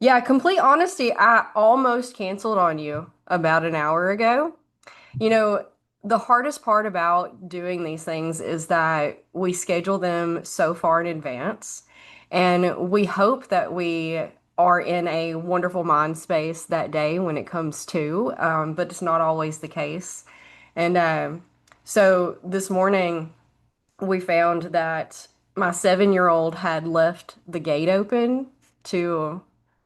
Yeah, complete honesty, I almost canceled on you about an hour ago. You know, the hardest part about doing these things is that we schedule them so far in advance, and we hope that we are in a wonderful mind space that day when it comes to, but it's not always the case. And so this morning, we found that my 7-year-old had left the gate open to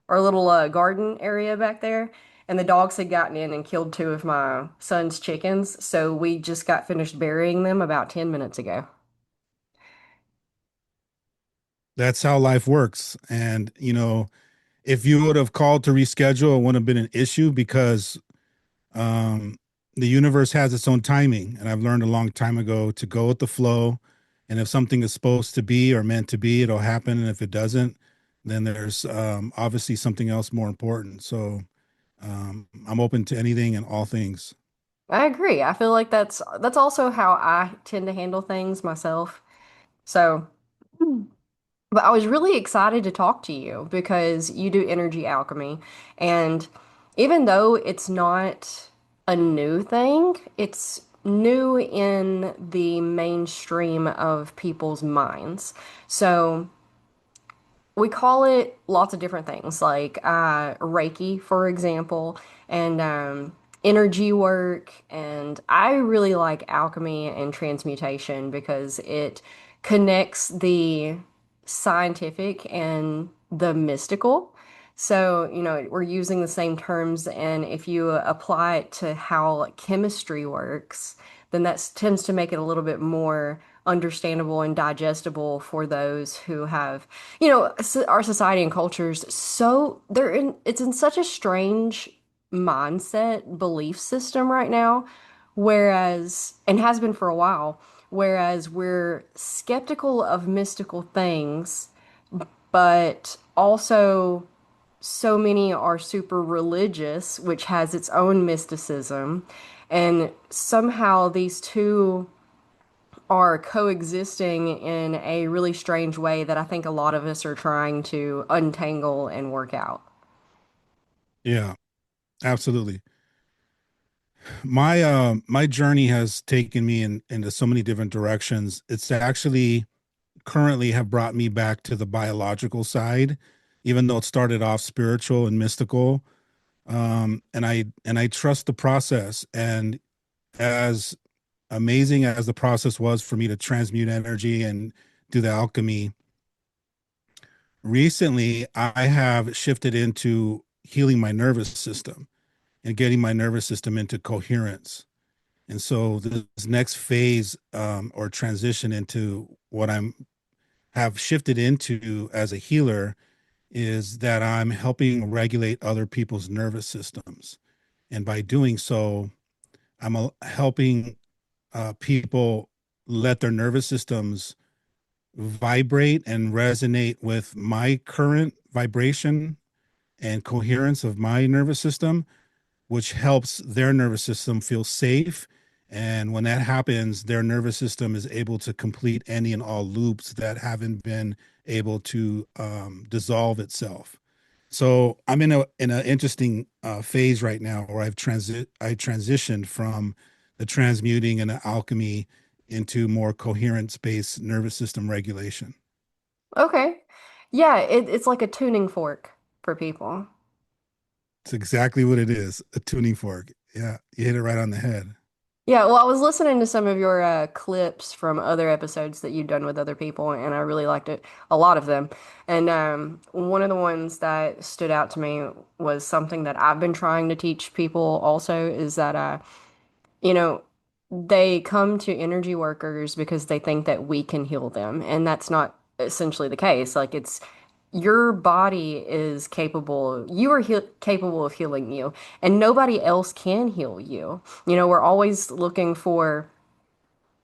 our little garden area back there, and the dogs had gotten in and killed two of my son's chickens. So we just got finished burying them about 10 minutes ago. That's how life works. And, if you would have called to reschedule, it wouldn't have been an issue because um, the universe has its own timing. And I've learned a long time ago to go with the flow. And if something is supposed to be or meant to be, it'll happen. And if it doesn't, then there's obviously something else more important. So I'm open to anything and all things. I agree. I feel like that's also how I tend to handle things myself. So, but I was really excited to talk to you because you do energy alchemy. And even though it's not a new thing, it's new in the mainstream of people's minds. So we call it lots of different things, like Reiki, for example, and energy work. And I really like alchemy and transmutation because it connects the scientific and the mystical. So, we're using the same terms, and if you apply it to how like, chemistry works, then that tends to make it a little bit more understandable and digestible for those who have, our society and cultures. So it's in such a strange mindset, belief system right now, whereas, and has been for a while, whereas we're skeptical of mystical things, but also so many are super religious, which has its own mysticism. And somehow these two are coexisting in a really strange way that I think a lot of us are trying to untangle and work out. Yeah, absolutely. My journey has taken me into so many different directions. It's actually currently have brought me back to the biological side, even though it started off spiritual and mystical. And I trust the process. And as amazing as the process was for me to transmute energy and do the alchemy, recently I have shifted into healing my nervous system and getting my nervous system into coherence. And so this next phase or transition into what I'm have shifted into as a healer is that I'm helping regulate other people's nervous systems. And by doing so, I'm helping people let their nervous systems vibrate and resonate with my current vibration and coherence of my nervous system, which helps their nervous system feel safe. And when that happens, their nervous system is able to complete any and all loops that haven't been able to dissolve itself. So I'm in an interesting phase right now where I transitioned from the transmuting and the alchemy into more coherent space nervous system regulation. Okay. Yeah, it's like a tuning fork for people. It's exactly what it is, a tuning fork. Yeah, you hit it right on the head. Yeah, well, I was listening to some of your clips from other episodes that you've done with other people, and I really liked it, a lot of them. And one of the ones that stood out to me was something that I've been trying to teach people also is that you know, they come to energy workers because they think that we can heal them, and that's not essentially the case. Like it's your body is capable, you are capable of healing you, and nobody else can heal you. We're always looking for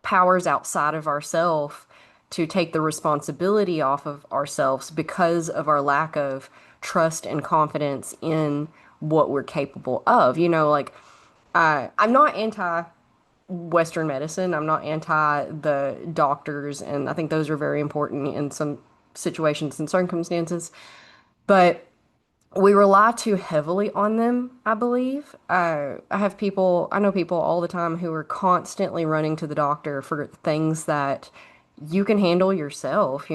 powers outside of ourselves to take the responsibility off of ourselves because of our lack of trust and confidence in what we're capable of. Like I'm not anti Western medicine. I'm not anti the doctors, and I think those are very important in some situations and circumstances. But we rely too heavily on them, I believe. I know people all the time who are constantly running to the doctor for things that you can handle yourself,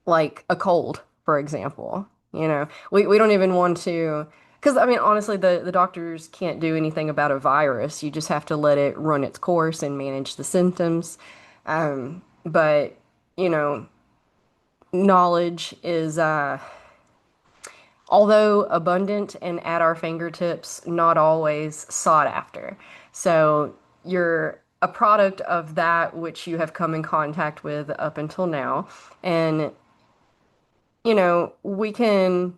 like a cold, for example. We don't even want to, because I mean, honestly, the doctors can't do anything about a virus. You just have to let it run its course and manage the symptoms. But, knowledge is, although abundant and at our fingertips, not always sought after. So you're a product of that which you have come in contact with up until now. And, we can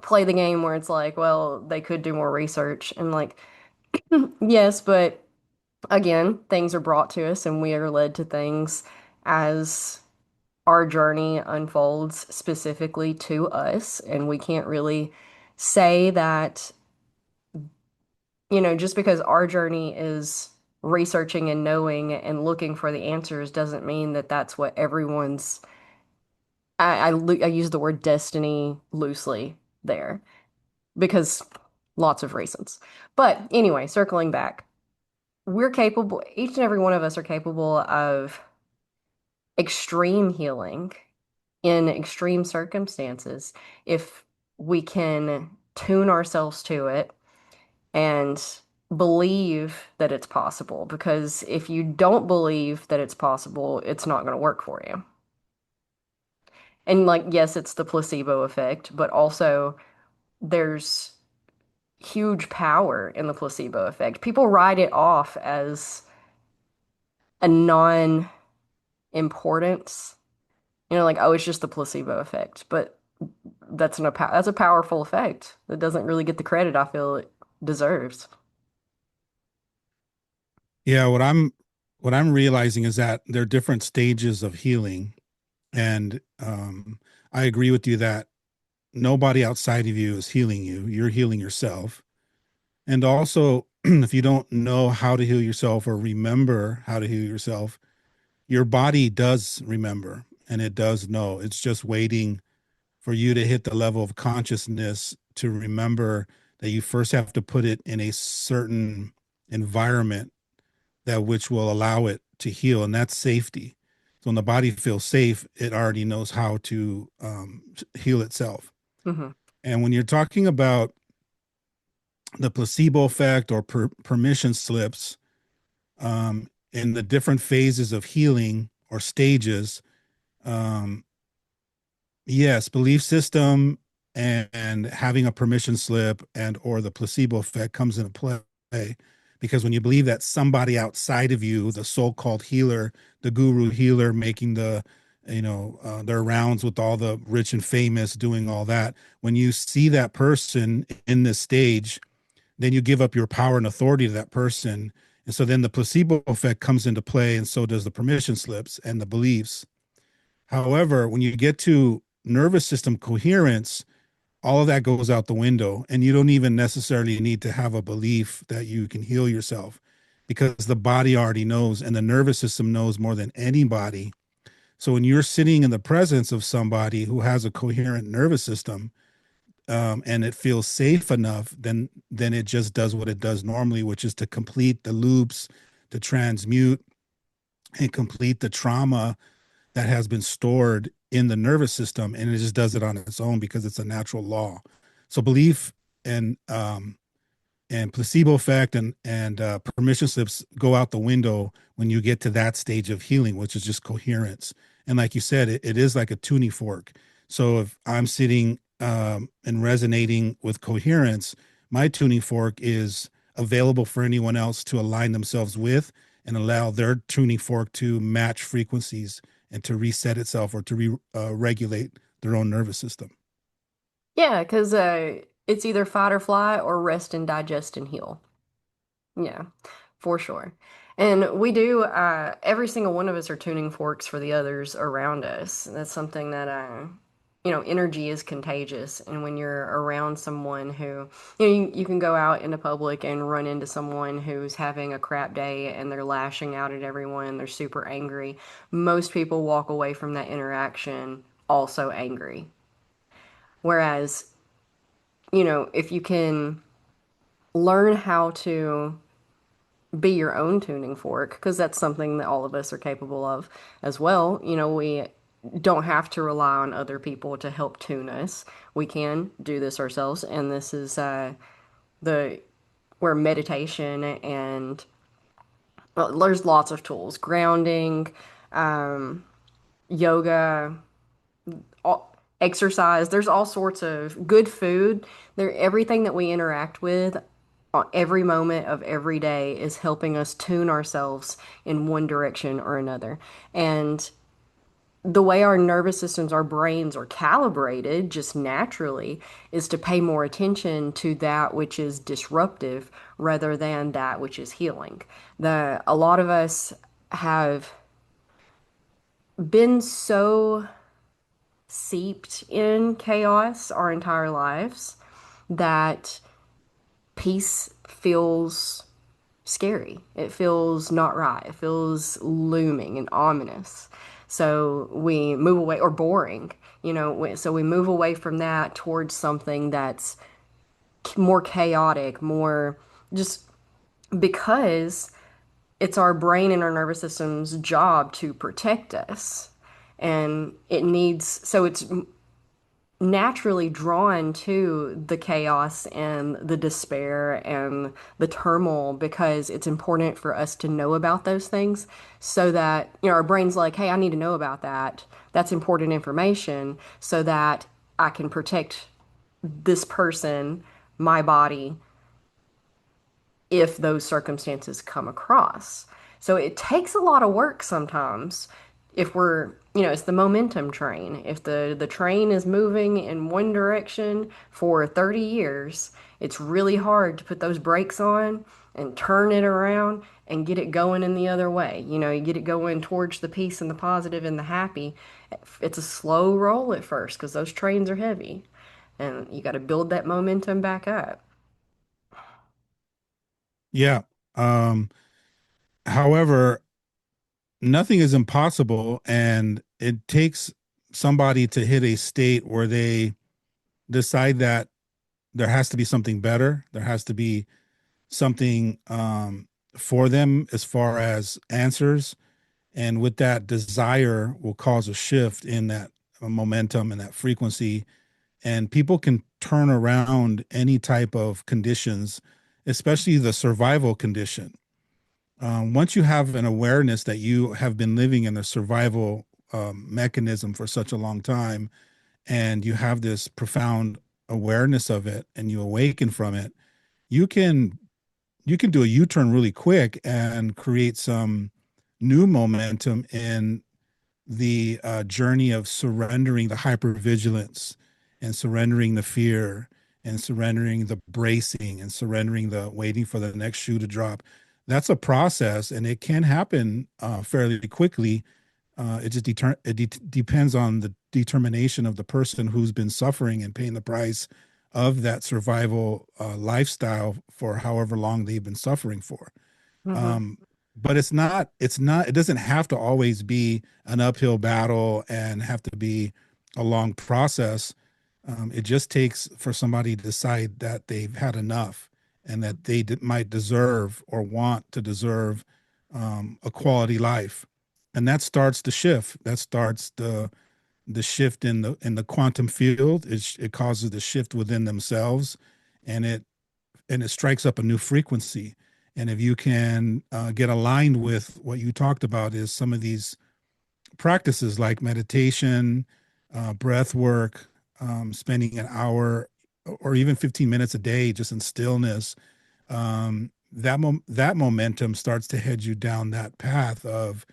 play the game where it's like, well, they could do more research. And like, yes, but again, things are brought to us and we are led to things as our journey unfolds specifically to us. And we can't really say that, just because our journey is researching and knowing and looking for the answers doesn't mean that that's what everyone's, I use the word destiny loosely there because lots of reasons. But anyway, circling back, we're capable, each and every one of us are capable of extreme healing in extreme circumstances if we can tune ourselves to it and believe that it's possible. Because if you don't believe that it's possible, it's not going to work for you. And like, yes, it's the placebo effect, but also there's huge power in the placebo effect. People write it off as a non-importance. Like, oh, it's just the placebo effect. But that's a powerful effect that doesn't really get the credit I feel it deserves. Yeah, what I'm realizing is that there are different stages of healing, and I agree with you that nobody outside of you is healing you. You're healing yourself. And also, if you don't know how to heal yourself or remember how to heal yourself, your body does remember and it does know. It's just waiting for you to hit the level of consciousness to remember that you first have to put it in a certain environment that which will allow it to heal, and that's safety. So when the body feels safe, it already knows how to heal itself. Hmm. And when you're talking about the placebo effect or permission slips, in the different phases of healing or stages, um, yes, belief system and having a permission slip and or the placebo effect comes into play, because when you believe that somebody outside of you, the so-called healer, the guru healer, making their rounds with all the rich and famous, doing all that, when you see that person in this stage, then you give up your power and authority to that person. And so then the placebo effect comes into play, and so does the permission slips and the beliefs. However, when you get to nervous system coherence, all of that goes out the window, and you don't even necessarily need to have a belief that you can heal yourself, because the body already knows and the nervous system knows more than anybody. So when you're sitting in the presence of somebody who has a coherent nervous system, and it feels safe enough, then it just does what it does normally, which is to complete the loops, to transmute and complete the trauma that has been stored in the nervous system, and it just does it on its own because it's a natural law. So belief and placebo effect and permission slips go out the window when you get to that stage of healing, which is just coherence. And like you said, it is like a tuning fork. So if I'm sitting and resonating with coherence, my tuning fork is available for anyone else to align themselves with and allow their tuning fork to match frequencies and to reset itself or to regulate their own nervous system. Yeah, because it's either fight or fly or rest and digest and heal. Yeah, for sure. And we do, every single one of us are tuning forks for the others around us. That's something that, energy is contagious. And when you're around someone who, you can go out into public and run into someone who's having a crap day and they're lashing out at everyone, they're super angry. Most people walk away from that interaction also angry. Whereas, if you can learn how to be your own tuning fork, because that's something that all of us are capable of as well. We don't have to rely on other people to help tune us. We can do this ourselves, and this is the where meditation and well, there's lots of tools, grounding, yoga, exercise. There's all sorts of good food. Everything that we interact with on every moment of every day is helping us tune ourselves in one direction or another. And the way our nervous systems, our brains are calibrated just naturally is to pay more attention to that which is disruptive rather than that which is healing. A lot of us have been so seeped in chaos our entire lives that peace feels scary. It feels not right. It feels looming and ominous. So we move away, or boring, so we move away from that towards something that's more chaotic, more just because it's our brain and our nervous system's job to protect us. And so it's naturally drawn to the chaos and the despair and the turmoil because it's important for us to know about those things so that, our brain's like, hey, I need to know about that. That's important information so that I can protect this person, my body, if those circumstances come across. So it takes a lot of work sometimes if it's the momentum train. If the train is moving in one direction for 30 years, it's really hard to put those brakes on and turn it around and get it going in the other way. You get it going towards the peace and the positive and the happy. It's a slow roll at first because those trains are heavy and you got to build that momentum back up. Yeah. Um, However, nothing is impossible, and it takes somebody to hit a state where they decide that there has to be something better. There has to be something for them as far as answers. And with that, desire will cause a shift in that momentum and that frequency. And people can turn around any type of conditions, especially the survival condition. Once you have an awareness that you have been living in a survival mechanism for such a long time, and you have this profound awareness of it, and you awaken from it, you can do a U-turn really quick and create some new momentum in the journey of surrendering the hypervigilance and surrendering the fear and surrendering the bracing and surrendering the waiting for the next shoe to drop. That's a process, and it can happen fairly quickly. Depends on the determination of the person who's been suffering and paying the price of that survival lifestyle for however long they've been suffering for. Hmm. Um, but it doesn't have to always be an uphill battle and have to be a long process. It just takes for somebody to decide that they've had enough and that might deserve or want to deserve a quality life. And that starts the shift. That starts the shift in the quantum field. It causes the shift within themselves, and it strikes up a new frequency. And if you can get aligned with what you talked about, is some of these practices like meditation, breath work, spending an hour or even 15 minutes a day just in stillness, that momentum starts to head you down that path of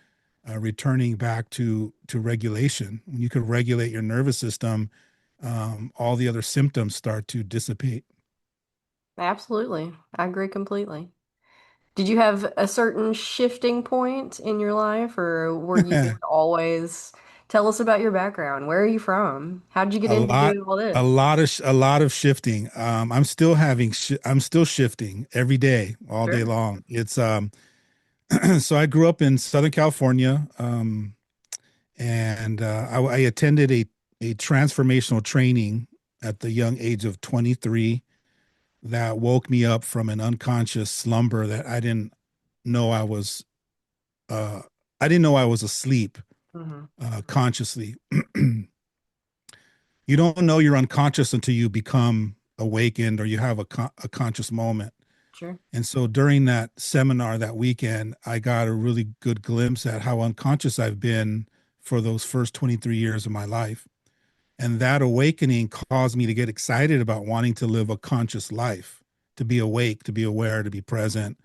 returning back to regulation. When you can regulate your nervous system, all the other symptoms start to dissipate. Absolutely. I agree completely. Did you have a certain shifting point in your life, or were you always? Tell us about your background. Where are you from? How did you get a into lot doing all a this? lot of a lot of shifting. I'm still shifting every day, all day Sure. long. It's So I grew up in Southern California, and I attended a transformational training at the young age of 23 that woke me up from an unconscious slumber that know I was uh, I didn't know I was asleep Hmm. consciously. You don't know you're unconscious until you become awakened or you have a conscious moment. Sure. And so during that seminar that weekend, I got a really good glimpse at how unconscious I've been for those first 23 years of my life. And that awakening caused me to get excited about wanting to live a conscious life, to be awake, to be aware, to be present,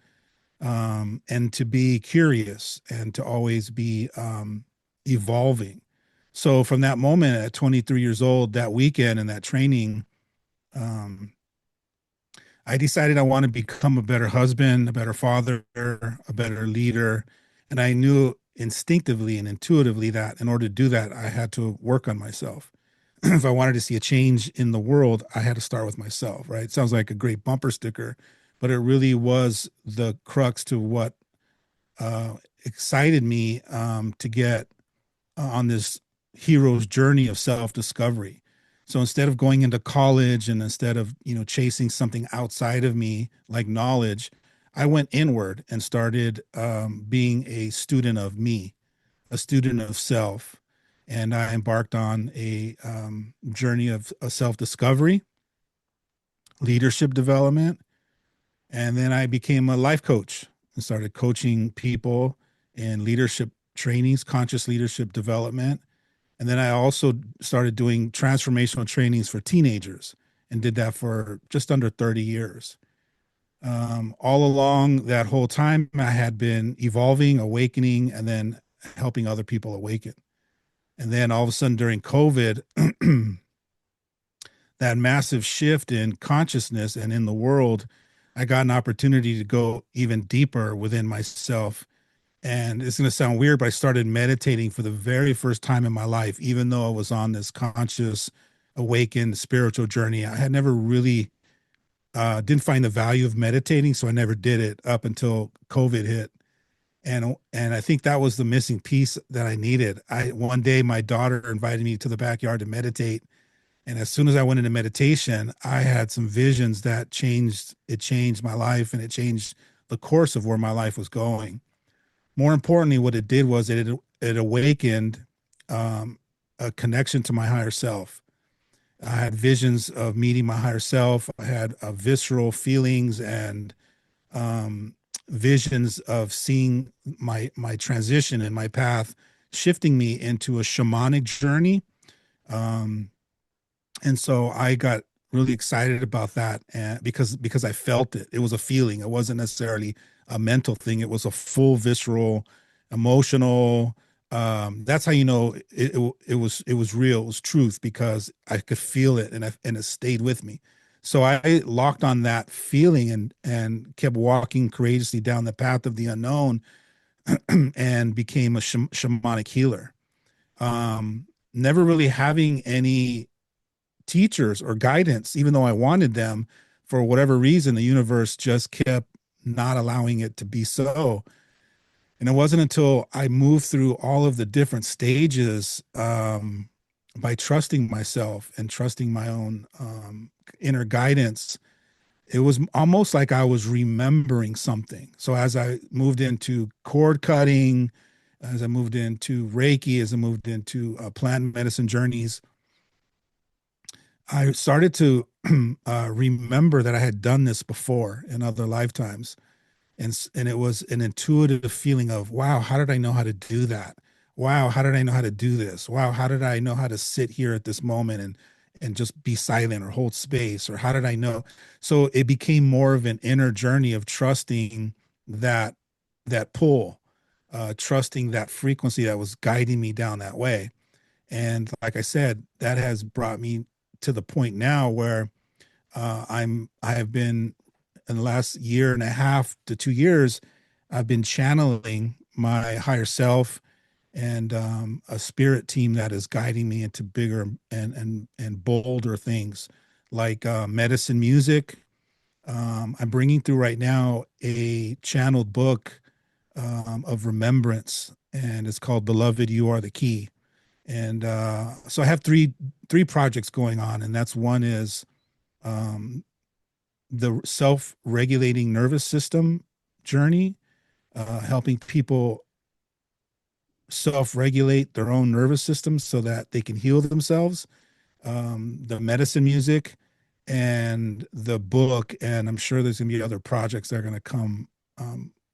and to be curious and to always be evolving. So from that moment at 23 years old, that weekend and that training, um, I decided I want to become a better husband, a better father, a better leader. And I knew instinctively and intuitively that in order to do that, I had to work on myself. If I wanted to see a change in the world, I had to start with myself, right? It sounds like a great bumper sticker, but it really was the crux to what uh, excited me to get on this hero's journey of self-discovery. So instead of going into college and instead of, chasing something outside of me like knowledge, I went inward and started being a student of me, a student of self. And I embarked on a journey of self-discovery, leadership development, and then I became a life coach and started coaching people in leadership trainings, conscious leadership development. And then I also started doing transformational trainings for teenagers and did that for just under 30 years. All along that whole time, I had been evolving, awakening, and then helping other people awaken. And then all of a sudden during COVID, that massive shift in consciousness and in the world, I got an opportunity to go even deeper within myself. And it's going to sound weird, but I started meditating for the very first time in my life, even though I was on this conscious, awakened spiritual journey. I had never really didn't find the value of meditating, so I never did it up until COVID hit. And I think that was the missing piece that I needed. I one day my daughter invited me to the backyard to meditate, and as soon as I went into meditation, I had some visions that changed my life and it changed the course of where my life was going. More importantly, what it did was it awakened um, a connection to my higher self. I had visions of meeting my higher self. I had visceral feelings and um, visions of seeing my transition and my path shifting me into a shamanic journey. Um, and so I got really excited about that, and because I felt it. It was a feeling. It wasn't necessarily a mental thing. It was a full visceral, emotional. That's how you know it was real. It was truth because I could feel it, and it stayed with me. So I locked on that feeling and kept walking courageously down the path of the unknown and became a shamanic healer. Never really having any teachers or guidance, even though I wanted them. For whatever reason, the universe just kept not allowing it to be so. And it wasn't until I moved through all of the different stages by trusting myself and trusting my own inner guidance. It was almost like I was remembering something. So as I moved into cord cutting, as I moved into Reiki, as I moved into plant medicine journeys, I started to remember that I had done this before in other lifetimes, and it was an intuitive feeling of, wow, how did I know how to do that? Wow, how did I know how to do this? Wow, how did I know how to sit here at this moment and just be silent or hold space? Or how did I know? So it became more of an inner journey of trusting that that pull, trusting that frequency that was guiding me down that way. And like I said, that has brought me to the point now where I have been in the last year and a half to 2 years, I've been channeling my higher self and a spirit team that is guiding me into bigger and bolder things like medicine music. I'm bringing through right now a channeled book of remembrance, and it's called "Beloved, You Are the Key." And so I have three projects going on, and that's one is um, the self-regulating nervous system journey, helping people self-regulate their own nervous system so that they can heal themselves. The medicine music and the book, and I'm sure there's going to be other projects that are going to come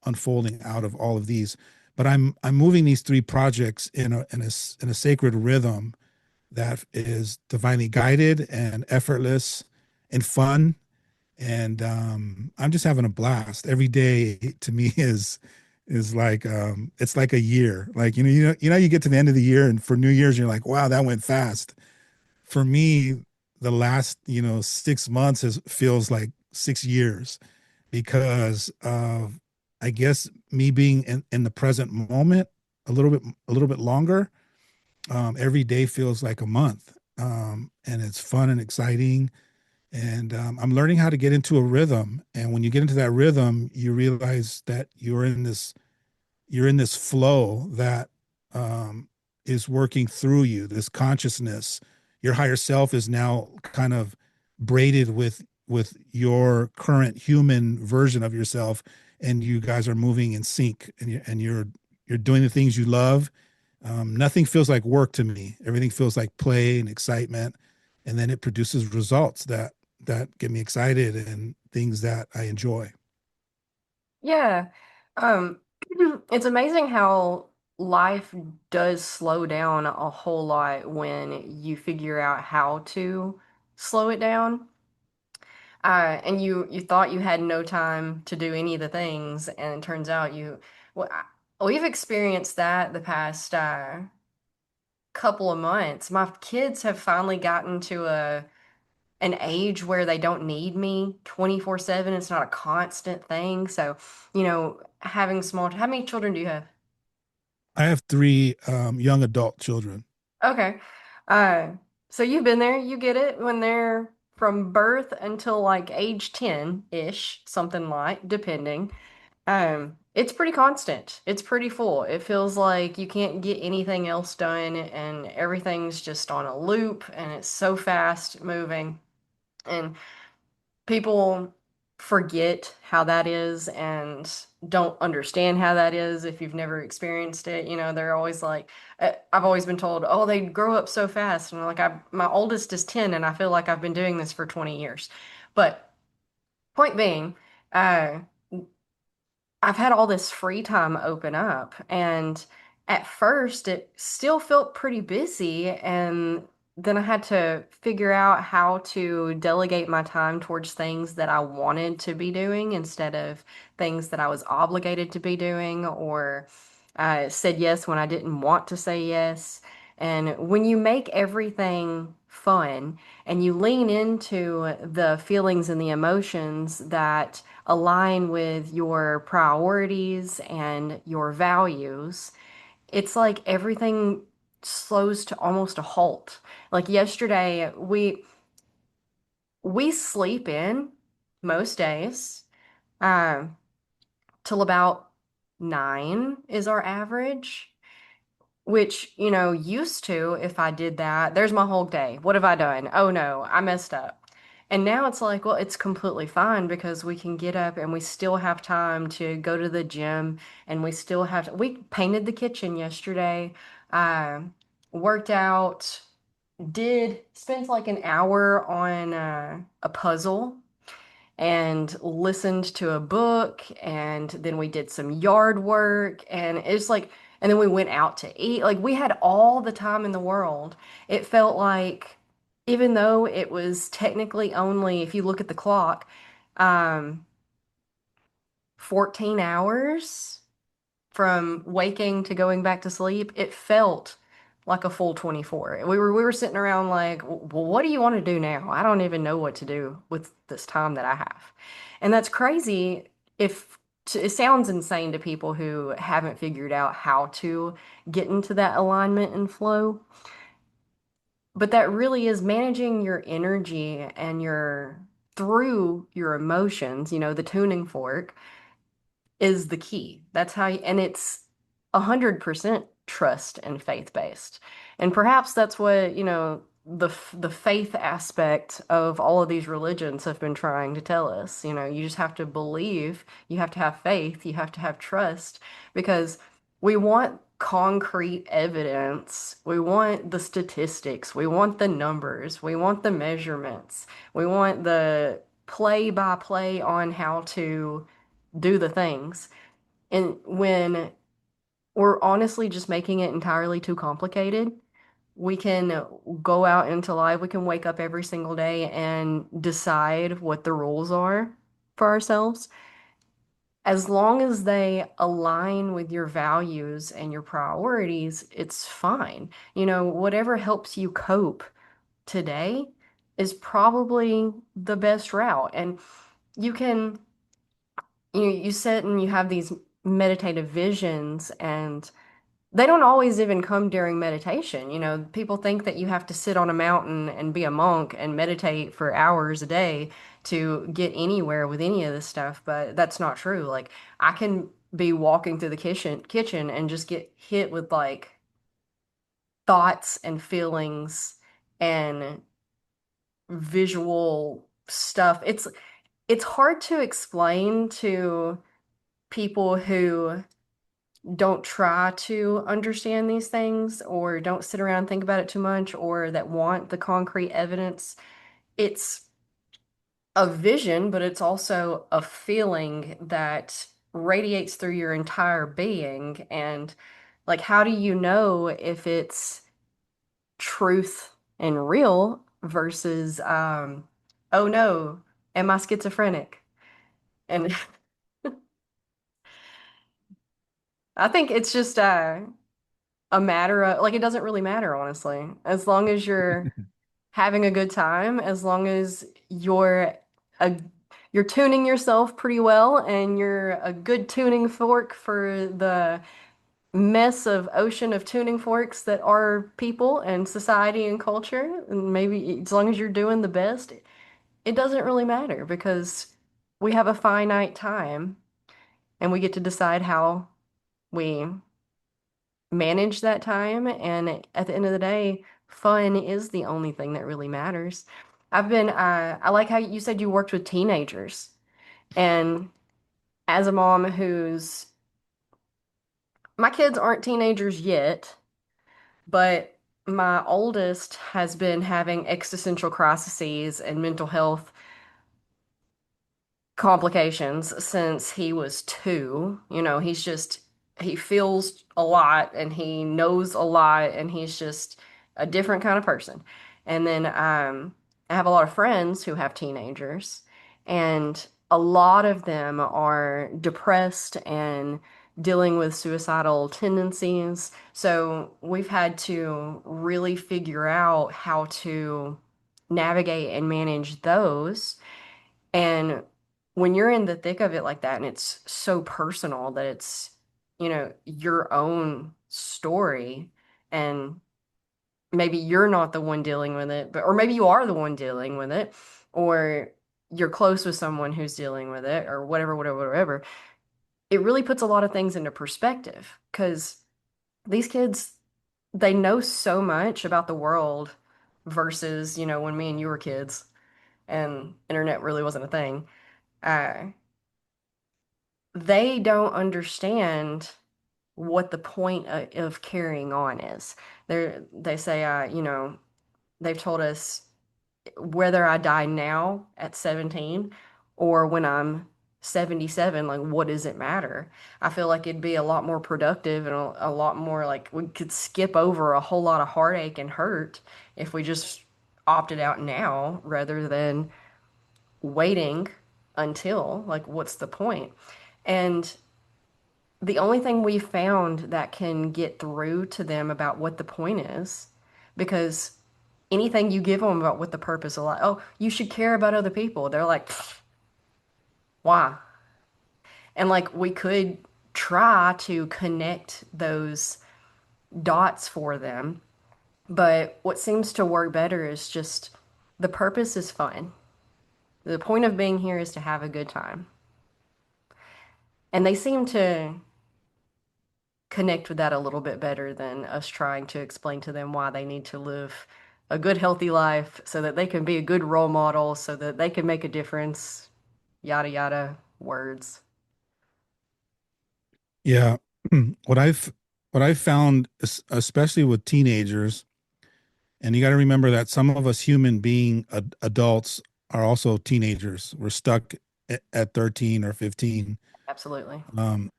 unfolding out of all of these. But I'm moving these three projects in a sacred rhythm that is divinely guided and effortless and fun. And I'm just having a blast. Every day to me is like it's like a year. Like you get to the end of the year, and for New Year's you're like, wow, that went fast. For me, the last 6 months feels like 6 years because of, I guess, me being in the present moment a little bit longer. Every day feels like a month, and it's fun and exciting. And I'm learning how to get into a rhythm. And when you get into that rhythm, you realize that you're in this flow that um, is working through you, this consciousness. Your higher self is now kind of braided with your current human version of yourself, and you guys are moving in sync, and you're doing the things you love. Nothing feels like work to me. Everything feels like play and excitement, and then it produces results that get me excited and things that I enjoy. Yeah. Um, it's amazing how life does slow down a whole lot when you figure out how to slow it down. And you thought you had no time to do any of the things, and it turns out well, we've experienced that the past couple of months. My kids have finally gotten to an age where they don't need me 24/7. It's not a constant thing. So, having how many children do you have? I have three young adult children. Okay. Uh, so you've been there, you get it when they're from birth until like age 10-ish, something like, depending. It's pretty constant. It's pretty full. It feels like you can't get anything else done and everything's just on a loop and it's so fast moving. And people forget how that is and don't understand how that is if you've never experienced it. They're always like, I've always been told, oh, they grow up so fast. And like, my oldest is 10 and I feel like I've been doing this for 20 years. But point being, uh, I've had all this free time open up, and at first it still felt pretty busy, and then I had to figure out how to delegate my time towards things that I wanted to be doing instead of things that I was obligated to be doing or said yes when I didn't want to say yes. And when you make everything fun and you lean into the feelings and the emotions that align with your priorities and your values, it's like everything slows to almost a halt. Like yesterday, we sleep in most days, uh, till about 9 is our average. Which, used to, if I did that, there's my whole day. What have I done? Oh no, I messed up. And now it's like, well, it's completely fine because we can get up and we still have time to go to the gym and we painted the kitchen yesterday, uh, worked out, did spent like an hour on a puzzle and listened to a book and then we did some yard work and it's like and then we went out to eat. Like we had all the time in the world. It felt like even though it was technically only, if you look at the clock, um 14 hours from waking to going back to sleep, it felt like a full 24. We were sitting around like, well, what do you want to do now? I don't even know what to do with this time that I have. And that's crazy if it sounds insane to people who haven't figured out how to get into that alignment and flow. But that really is managing your energy and your through your emotions, the tuning fork is the key. That's how and it's 100% trust and faith based. And perhaps that's what, the faith aspect of all of these religions have been trying to tell us. You know, you just have to believe, you have to have faith, you have to have trust because we want concrete evidence. We want the statistics, we want the numbers, we want the measurements, we want the play by play on how to do the things. And when we're honestly just making it entirely too complicated, we can go out into life. We can wake up every single day and decide what the rules are for ourselves. As long as they align with your values and your priorities, it's fine. You know, whatever helps you cope today is probably the best route. And you can, you sit and you have these meditative visions and they don't always even come during meditation. You know, people think that you have to sit on a mountain and be a monk and meditate for hours a day to get anywhere with any of this stuff, but that's not true. Like I can be walking through the kitchen and just get hit with like thoughts and feelings and visual stuff. It's hard to explain to people who don't try to understand these things or don't sit around and think about it too much or that want the concrete evidence. It's a vision, but it's also a feeling that radiates through your entire being. And like, how do you know if it's truth and real versus, oh no, am I schizophrenic? And I think it's just a matter of like it doesn't really matter, honestly. As long as you're having a good time, as long as a you're tuning yourself pretty well and you're a good tuning fork for the mess of ocean of tuning forks that are people and society and culture, and maybe as long as you're doing the best, it doesn't really matter because we have a finite time and we get to decide how we manage that time. And at the end of the day, fun is the only thing that really matters. I like how you said you worked with teenagers. And as a mom my kids aren't teenagers yet, but my oldest has been having existential crises and mental health complications since he was 2. You know, he feels a lot and he knows a lot and he's just a different kind of person. And then I have a lot of friends who have teenagers, and a lot of them are depressed and dealing with suicidal tendencies. So we've had to really figure out how to navigate and manage those. And when you're in the thick of it like that, and it's so personal that it's, you know, your own story, and maybe you're not the one dealing with it, but or maybe you are the one dealing with it, or you're close with someone who's dealing with it, or whatever, whatever, whatever. It really puts a lot of things into perspective because these kids, they know so much about the world versus, you know, when me and you were kids and internet really wasn't a thing. Uh, they don't understand what the point of carrying on is. They say, you know, they've told us whether I die now at 17 or when I'm 77, like, what does it matter? I feel like it'd be a lot more productive and a lot more like we could skip over a whole lot of heartache and hurt if we just opted out now rather than waiting until, like, what's the point? And the only thing we found that can get through to them about what the point is, because anything you give them about what the purpose of life, oh, you should care about other people. They're like, "Pfft, why?" And like we could try to connect those dots for them, but what seems to work better is just the purpose is fun. The point of being here is to have a good time. And they seem to connect with that a little bit better than us trying to explain to them why they need to live a good, healthy life so that they can be a good role model, so that they can make a difference, yada, yada, words. Yeah. What I've what I've found, especially with teenagers, and you got to remember that some of us human being adults are also teenagers. We're stuck at 13 or 15. Absolutely. Um,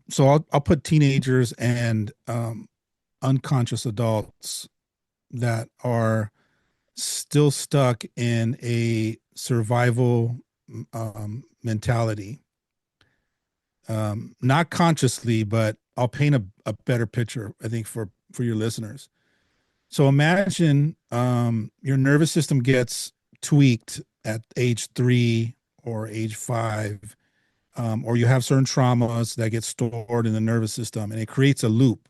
so I'll put teenagers and unconscious adults that are still stuck in a survival mentality. Not consciously, but I'll paint a better picture, I think, for your listeners. So imagine your nervous system gets tweaked at age 3 or age 5, or you have certain traumas that get stored in the nervous system, and it creates a loop.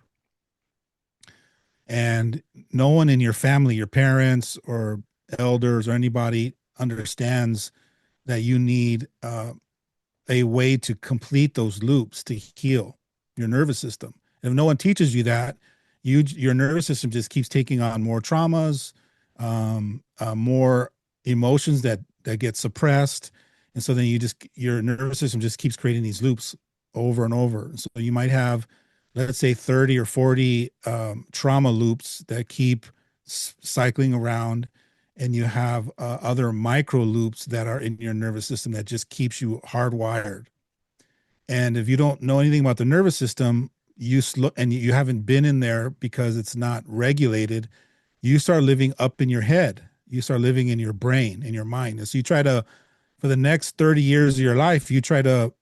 And no one in your family, your parents or elders or anybody, understands that you need a way to complete those loops to heal your nervous system. And if no one teaches you that, your nervous system just keeps taking on more traumas, more emotions that get suppressed, and so then your nervous system just keeps creating these loops over and over. So you might have, let's say, 30 or 40 trauma loops that keep cycling around, and you have other micro loops that are in your nervous system that just keeps you hardwired. And if you don't know anything about the nervous system, and you haven't been in there because it's not regulated, you start living up in your head. You start living in your brain, in your mind. And so you try to, for the next 30 years of your life, you try to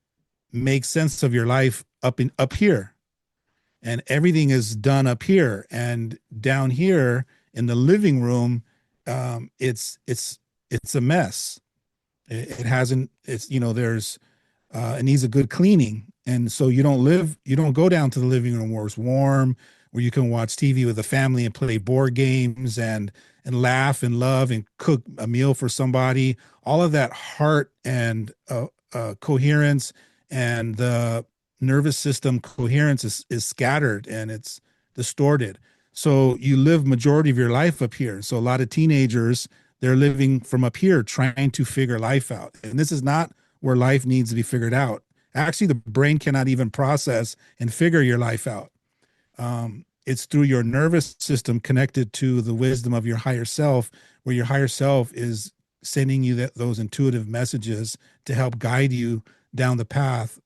make sense of your life up here, and everything is done up here, and down here in the living room, it's a mess. It hasn't. It's there's it needs a good cleaning. And so you don't go down to the living room where it's warm, where you can watch TV with the family and play board games and laugh and love and cook a meal for somebody. All of that heart and coherence and the nervous system coherence is scattered and it's distorted. So you live majority of your life up here. So a lot of teenagers, they're living from up here trying to figure life out. And this is not where life needs to be figured out. Actually, the brain cannot even process and figure your life out. It's through your nervous system connected to the wisdom of your higher self, where your higher self is sending you those intuitive messages to help guide you down the path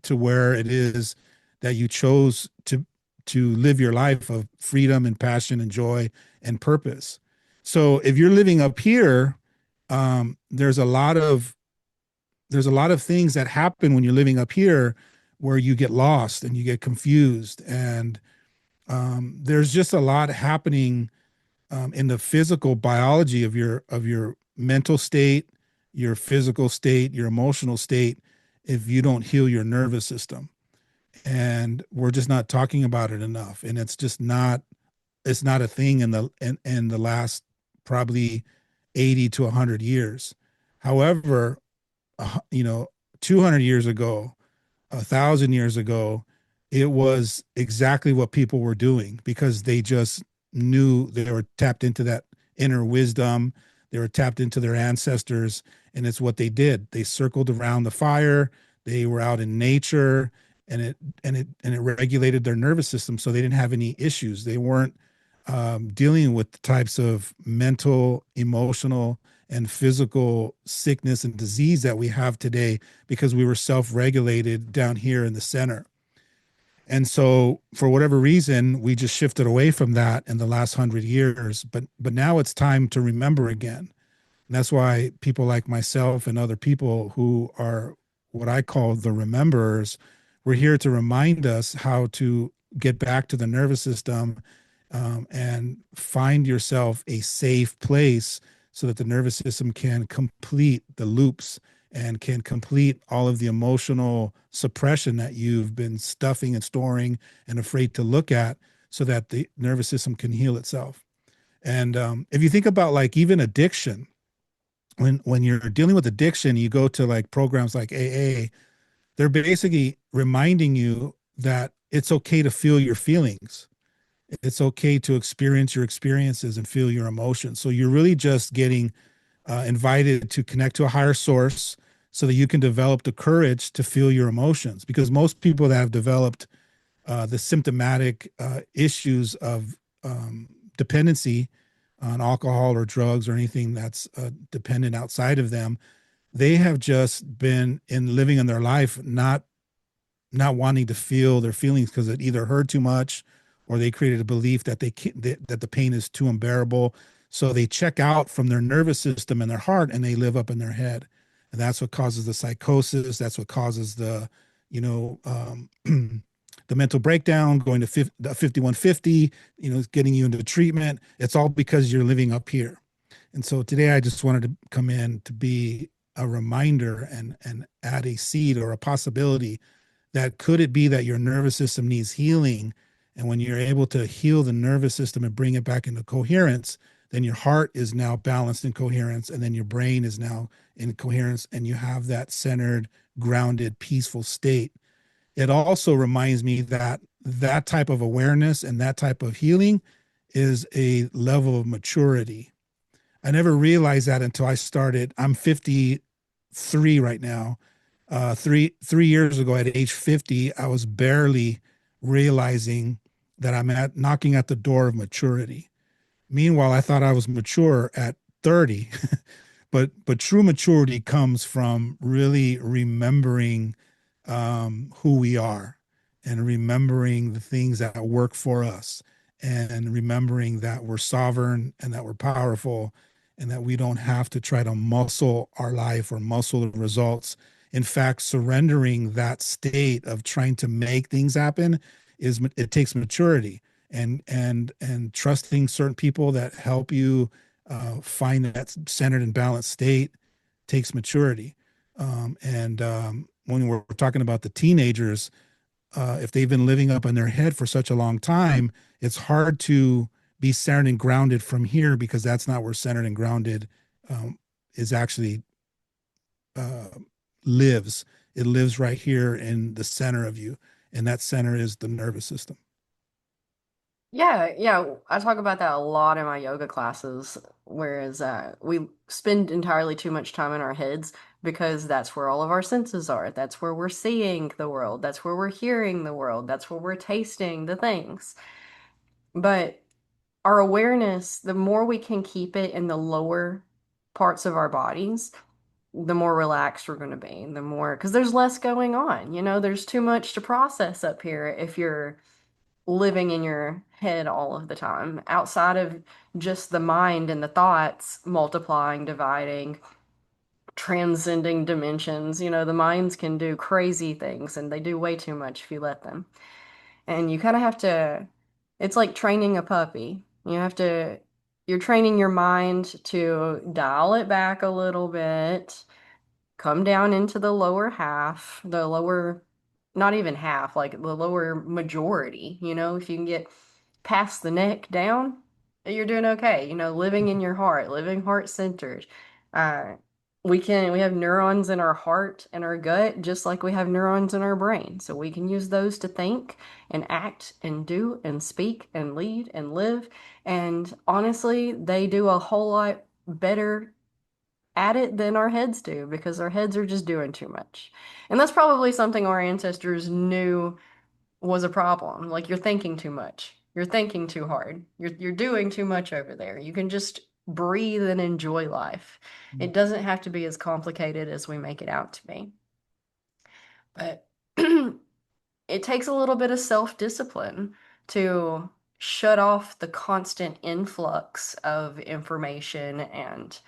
to where it is that you chose to live your life of freedom and passion and joy and purpose. So if you're living up here, there's a lot of things that happen when you're living up here where you get lost and you get confused, and there's just a lot happening in the physical biology of your mental state, your physical state, your emotional state, if you don't heal your nervous system. And we're just not talking about it enough, and it's not a thing in the last probably 80 to 100 years. However, 200 years ago, 1,000 years ago, it was exactly what people were doing because they just knew they were tapped into that inner wisdom. They were tapped into their ancestors, and it's what they did. They circled around the fire. They were out in nature, and it regulated their nervous system, so they didn't have any issues. They weren't dealing with the types of mental, emotional, and physical sickness and disease that we have today because we were self-regulated down here in the center. And so for whatever reason, we just shifted away from that in the last 100 years. But now it's time to remember again. And that's why people like myself and other people who are what I call the rememberers, we're here to remind us how to get back to the nervous system, and find yourself a safe place so that the nervous system can complete the loops and can complete all of the emotional suppression that you've been stuffing and storing and afraid to look at, so that the nervous system can heal itself. And if you think about like even addiction, when you're dealing with addiction, you go to like programs like AA, they're basically reminding you that it's okay to feel your feelings. It's okay to experience your experiences and feel your emotions. So you're really just getting invited to connect to a higher source so that you can develop the courage to feel your emotions. Because most people that have developed the symptomatic issues of dependency on alcohol or drugs or anything that's dependent outside of them, they have just been in living in their life not wanting to feel their feelings because it either hurt too much or they created a belief that they can't, that the pain is too unbearable. So they check out from their nervous system and their heart and they live up in their head. And that's what causes the psychosis. That's what causes the, you know, the mental breakdown, going to 5150, getting you into treatment. It's all because you're living up here. And so today I just wanted to come in to be a reminder and add a seed or a possibility that could it be that your nervous system needs healing, and when you're able to heal the nervous system and bring it back into coherence, then your heart is now balanced in coherence, and then your brain is now in coherence, and you have that centered, grounded, peaceful state. It also reminds me that that type of awareness and that type of healing is a level of maturity. I never realized that until I started. I'm 53 right now. Three years ago, at age 50, I was barely realizing that I'm at knocking at the door of maturity. Meanwhile, I thought I was mature at 30, but true maturity comes from really remembering who we are and remembering the things that work for us and remembering that we're sovereign and that we're powerful and that we don't have to try to muscle our life or muscle the results. In fact, surrendering that state of trying to make things happen is it takes maturity and trusting certain people that help you find that centered and balanced state takes maturity. And when we're talking about the teenagers, if they've been living up in their head for such a long time, it's hard to be centered and grounded from here because that's not where centered and grounded is actually uh, lives. It lives right here in the center of you, and that center is the nervous system. Yeah, yeah, I talk about that a lot in my yoga classes, whereas we spend entirely too much time in our heads because that's where all of our senses are. That's where we're seeing the world. That's where we're hearing the world. That's where we're tasting the things. But our awareness, the more we can keep it in the lower parts of our bodies, the more relaxed we're going to be, the more, because there's less going on. There's too much to process up here if you're living in your head all of the time, outside of just the mind and the thoughts multiplying, dividing, transcending dimensions. The minds can do crazy things and they do way too much if you let them. And you kind of have to, it's like training a puppy. You're training your mind to dial it back a little bit, come down into the lower half, the lower, not even half, like the lower majority. If you can get past the neck down, you're doing okay. Living in your heart, living heart centered. Uh, we have neurons in our heart and our gut, just like we have neurons in our brain. So we can use those to think and act and do and speak and lead and live. And honestly, they do a whole lot better at it than our heads do because our heads are just doing too much. And that's probably something our ancestors knew was a problem. Like you're thinking too much. You're thinking too hard. You're doing too much over there. You can just breathe and enjoy life. It doesn't have to be as complicated as we make it out to be. But it takes a little bit of self-discipline to shut off the constant influx of information and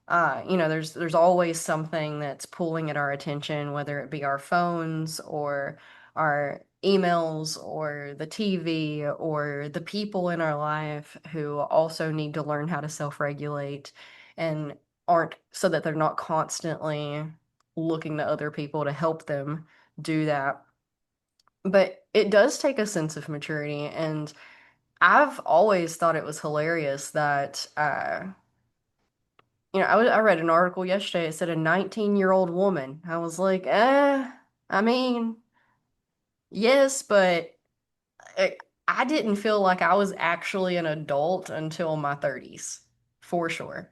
there's always something that's pulling at our attention, whether it be our phones or our emails or the TV or the people in our life who also need to learn how to self-regulate and aren't so that they're not constantly looking to other people to help them do that. But it does take a sense of maturity, and I've always thought it was hilarious that I read an article yesterday. It said a 19-year-old woman. I was like, I mean, yes, but I didn't feel like I was actually an adult until my 30s, for sure.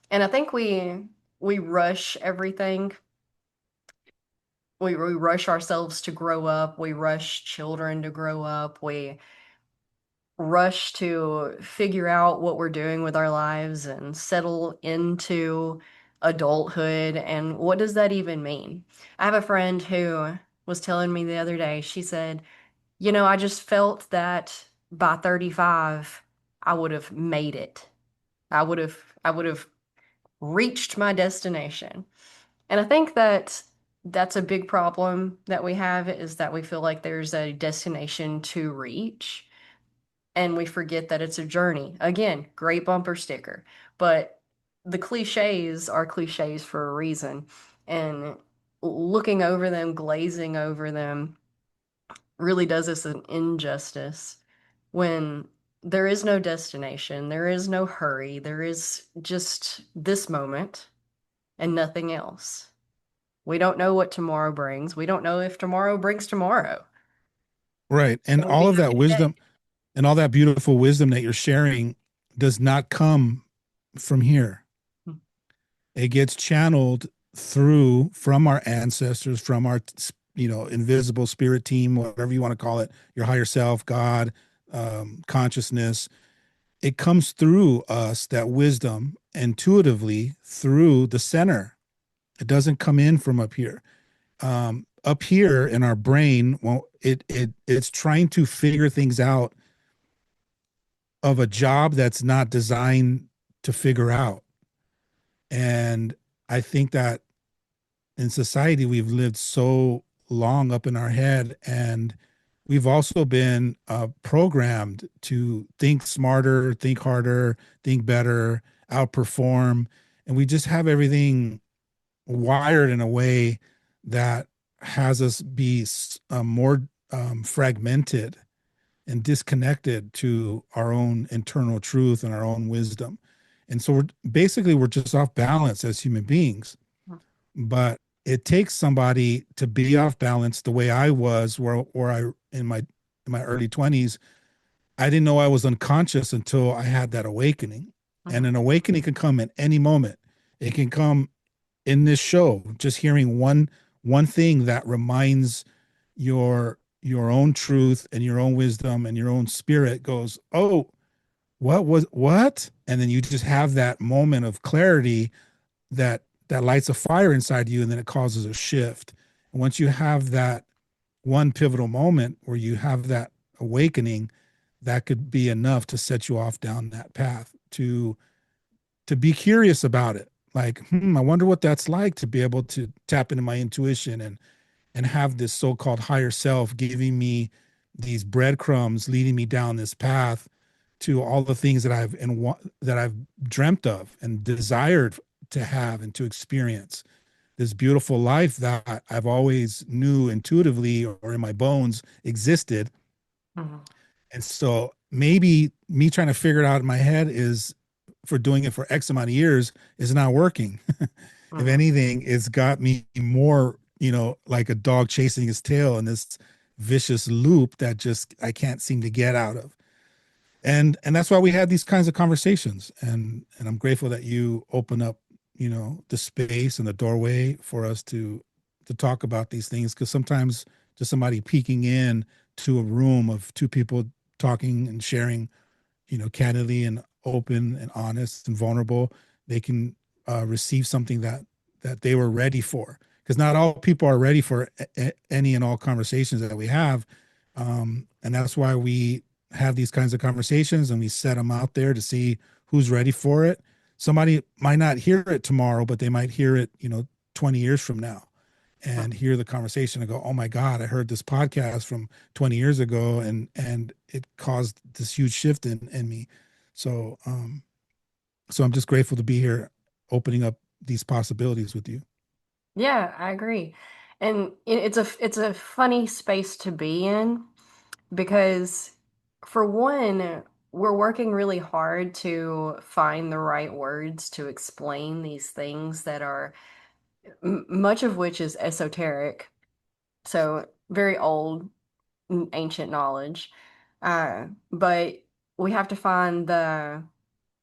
And I think we rush everything. We rush ourselves to grow up. We rush children to grow up. We rush to figure out what we're doing with our lives and settle into adulthood. And what does that even mean? I have a friend who was telling me the other day, she said, I just felt that by 35, I would have made it. I would have reached my destination. And I think that that's a big problem that we have is that we feel like there's a destination to reach and we forget that it's a journey. Again, great bumper sticker, but the cliches are cliches for a reason. And looking over them, glazing over them, really does us an injustice when there is no destination, there is no hurry, there is just this moment and nothing else. We don't know what tomorrow brings. We don't know if tomorrow brings tomorrow. Right. And Can we all be of that happy today? wisdom and all that beautiful wisdom that you're sharing does not come from here. It gets channeled through from our ancestors, from our invisible spirit team, whatever you want to call it, your higher self, God, consciousness. It comes through us, that wisdom, intuitively through the center. It doesn't come in from up here. Up here in our brain, well, it's trying to figure things out of a job that's not designed to figure out. And I think that in society we've lived so long up in our head, and we've also been programmed to think smarter, think harder, think better, outperform, and we just have everything wired in a way that has us be more fragmented and disconnected to our own internal truth and our own wisdom. And so we're just off balance as human beings. But it takes somebody to be off balance the way I was, where I in my early 20s, I didn't know I was unconscious until I had that awakening. And Mhm, an awakening can come at any moment. It can come in this show, just hearing one thing that reminds your own truth and your own wisdom and your own spirit goes, oh, what? And then you just have that moment of clarity that lights a fire inside you, and then it causes a shift. And once you have that one pivotal moment where you have that awakening, that could be enough to set you off down that path to be curious about it. Like, I wonder what that's like to be able to tap into my intuition and have this so-called higher self giving me these breadcrumbs, leading me down this path to all the things that I've dreamt of and desired to have and to experience. This beautiful life that I've always knew intuitively or in my bones existed. mhm, And so maybe me trying to figure it out in my head is for doing it for X amount of years is not working. If mhm. anything, it's got me more, like a dog chasing his tail in this vicious loop that just I can't seem to get out of. And that's why we had these kinds of conversations. And I'm grateful that you open up, the space and the doorway for us to talk about these things, because sometimes just somebody peeking in to a room of two people talking and sharing, candidly and open and honest and vulnerable, they can receive something that they were ready for. Because not all people are ready for any and all conversations that we have, and that's why we have these kinds of conversations and we set them out there to see who's ready for it. Somebody might not hear it tomorrow, but they might hear it, 20 years from now and hear the conversation and go, oh my God, I heard this podcast from 20 years ago and it caused this huge shift in me. So so I'm just grateful to be here opening up these possibilities with you. Yeah, I agree. And it's a funny space to be in because for one, we're working really hard to find the right words to explain these things that are much of which is esoteric. So very old, ancient knowledge. But we have to find the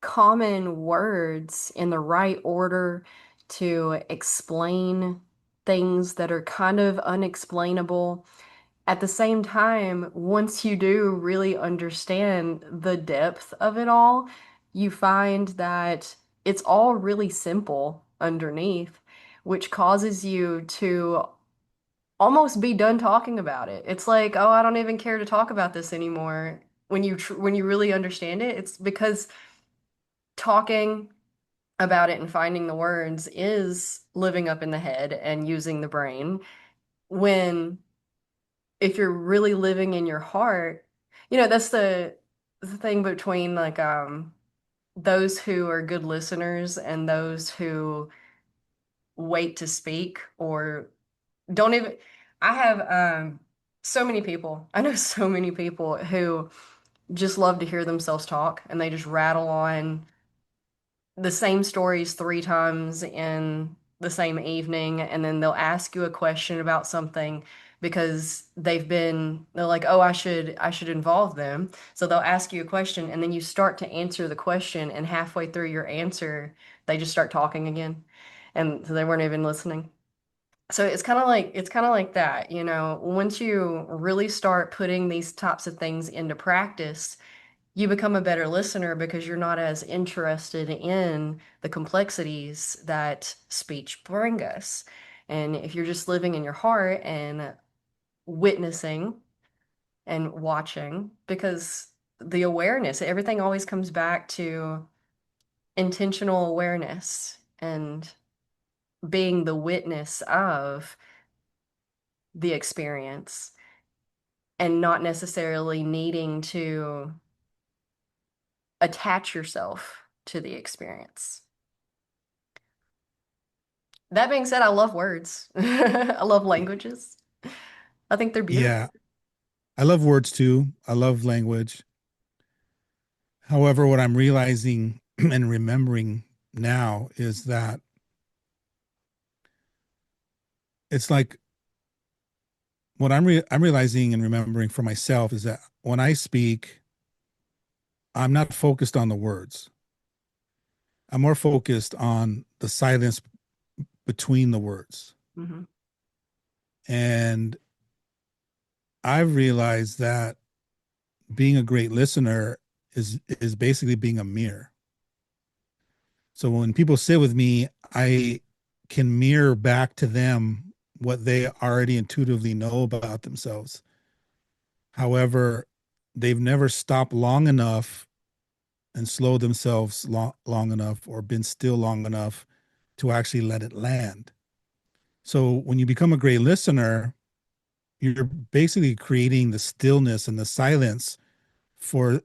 common words in the right order to explain things that are kind of unexplainable. At the same time, once you do really understand the depth of it all, you find that it's all really simple underneath, which causes you to almost be done talking about it. It's like, oh, I don't even care to talk about this anymore. When you really understand it, it's because talking about it and finding the words is living up in the head and using the brain. When if you're really living in your heart, that's the thing between like those who are good listeners and those who wait to speak or don't even I have so many people. I know so many people who just love to hear themselves talk and they just rattle on the same stories three times in the same evening, and then they'll ask you a question about something because they're like, oh, I should involve them. So they'll ask you a question, and then you start to answer the question, and halfway through your answer, they just start talking again. And so they weren't even listening. So it's kind of like that, once you really start putting these types of things into practice, you become a better listener because you're not as interested in the complexities that speech bring us. And if you're just living in your heart and witnessing and watching, because the awareness, everything always comes back to intentional awareness and being the witness of the experience and not necessarily needing to attach yourself to the experience. That being said, I love words. I love languages. I think they're beautiful. Yeah, I love words too. I love language. However, what I'm realizing and remembering now is that it's like what I'm realizing and remembering for myself is that when I speak, I'm not focused on the words. I'm more focused on the silence between the words. Hmm. And I've realized that being a great listener is basically being a mirror. So when people sit with me, I can mirror back to them what they already intuitively know about themselves. However, they've never stopped long enough and slowed themselves long enough or been still long enough to actually let it land. So when you become a great listener, you're basically creating the stillness and the silence for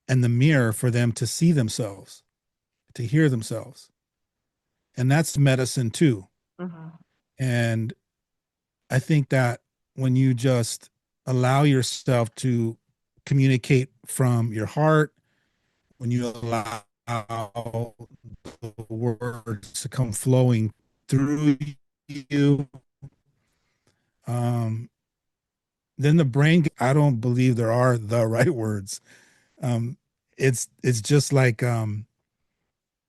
and the mirror for them to see themselves, to hear themselves. And that's medicine too. Hmm. And I think that when you just allow yourself to communicate from your heart, when you allow the words to come flowing through you, um, then the brain, I don't believe there are the right words. Um, it's just like when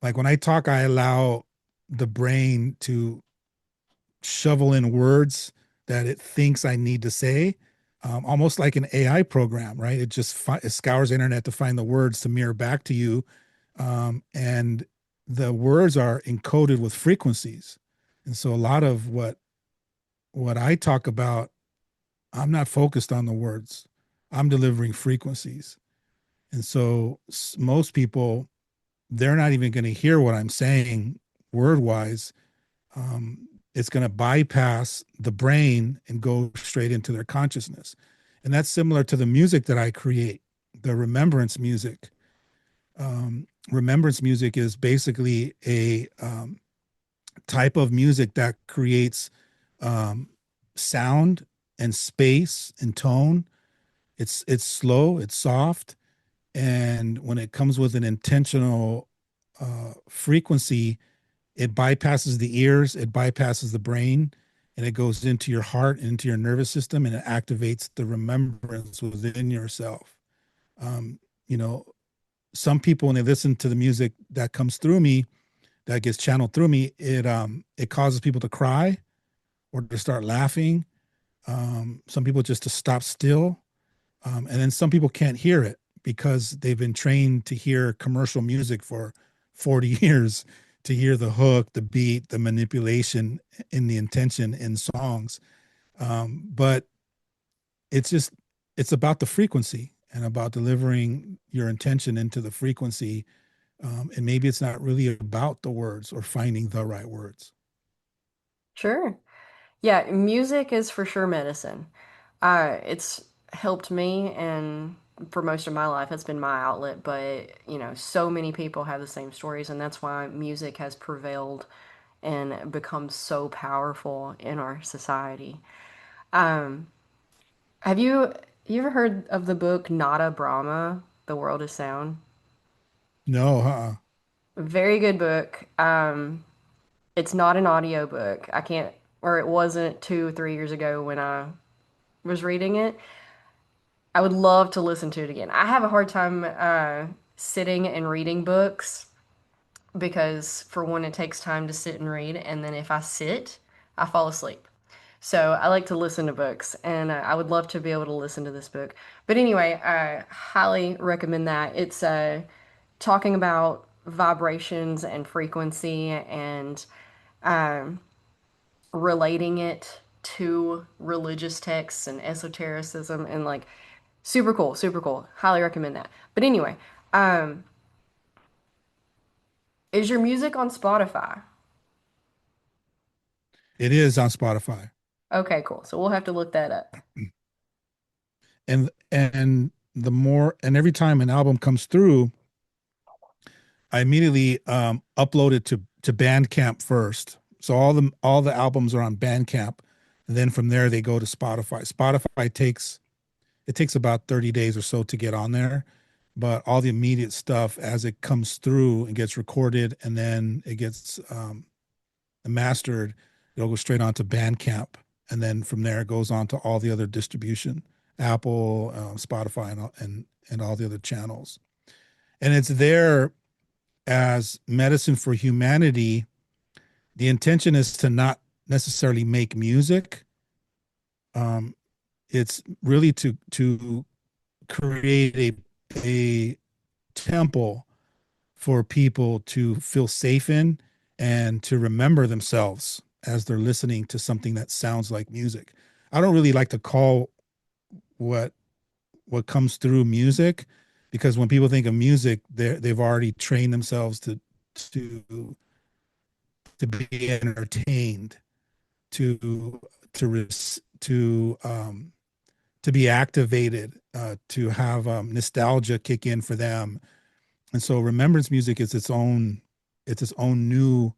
I talk, I allow the brain to shovel in words that it thinks I need to say, almost like an AI program, right? It just it scours the internet to find the words to mirror back to you, and the words are encoded with frequencies, and so a lot of what I talk about, I'm not focused on the words. I'm delivering frequencies, and so most people, they're not even going to hear what I'm saying word wise. It's going to bypass the brain and go straight into their consciousness. And that's similar to the music that I create, the remembrance music. Remembrance music is basically a type of music that creates um, sound and space and tone. It's slow, it's soft, and when it comes with an intentional frequency, it bypasses the ears, it bypasses the brain, and it goes into your heart, into your nervous system, and it activates the remembrance within yourself. Um, you know, some people when they listen to the music that comes through me, that gets channeled through me, it causes people to cry or to start laughing. Some people just to stop still. And then some people can't hear it because they've been trained to hear commercial music for 40 years, to hear the hook, the beat, the manipulation in the intention in songs. But it's just, it's about the frequency and about delivering your intention into the frequency. And maybe it's not really about the words or finding the right words. Sure. Yeah, music is for sure medicine. It's helped me, and for most of my life, it's been my outlet. But, so many people have the same stories, and that's why music has prevailed and become so powerful in our society. Um, have you ever heard of the book Nada Brahma, The World is Sound? No, Very good book. It's not an audio book. I can't, or it wasn't 2 or 3 years ago when I was reading it. I would love to listen to it again. I have a hard time sitting and reading books because, for one, it takes time to sit and read, and then if I sit, I fall asleep. So I like to listen to books, and I would love to be able to listen to this book. But anyway, I highly recommend that. It's talking about vibrations and frequency and um, relating it to religious texts and esotericism and like super cool, super cool. Highly recommend that. But anyway, um, is your music on Spotify? it is on Spotify. Okay, cool. So we'll have to look that up. And the more and every time an album comes through, I immediately upload it to Bandcamp first. So all the albums are on Bandcamp, and then from there they go to Spotify. Spotify takes about 30 days or so to get on there, but all the immediate stuff as it comes through and gets recorded and then it gets mastered, it'll go straight on to Bandcamp, and then from there it goes on to all the other distribution, Apple, Spotify, and all the other channels. And it's there as medicine for humanity. The intention is to not necessarily make music. Um, it's really to create a temple for people to feel safe in and to remember themselves as they're listening to something that sounds like music. I don't really like to call what what comes through music because when people think of music, they've already trained themselves to to be entertained, to to be activated, to have nostalgia kick in for them. And so remembrance music is its own new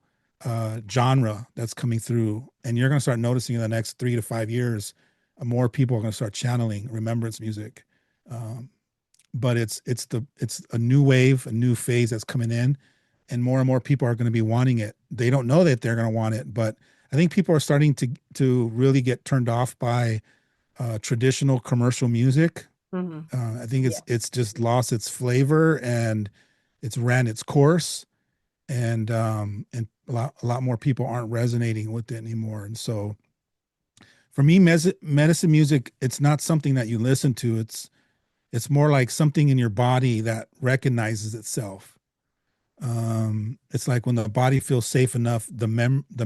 genre that's coming through, and you're going to start noticing in the next 3 to 5 years, more people are going to start channeling remembrance music. Um, but it's a new wave, a new phase that's coming in, and more people are going to be wanting it. They don't know that they're going to want it, but I think people are starting to really get turned off by traditional commercial music. Hmm. I think Yeah. it's just lost its flavor and it's ran its course, and a lot more people aren't resonating with it anymore. And so for me, medicine music, it's not something that you listen to. It's more like something in your body that recognizes itself. It's like when the body feels safe enough, the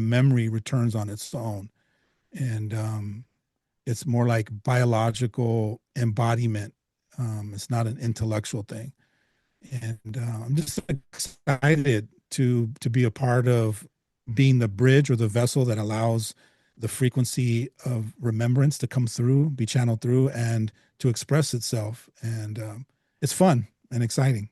memory returns on its own, and it's more like biological embodiment. It's not an intellectual thing, and I'm just excited to be a part of being the bridge or the vessel that allows the frequency of remembrance to come through, be channeled through, and to express itself. And it's fun and exciting.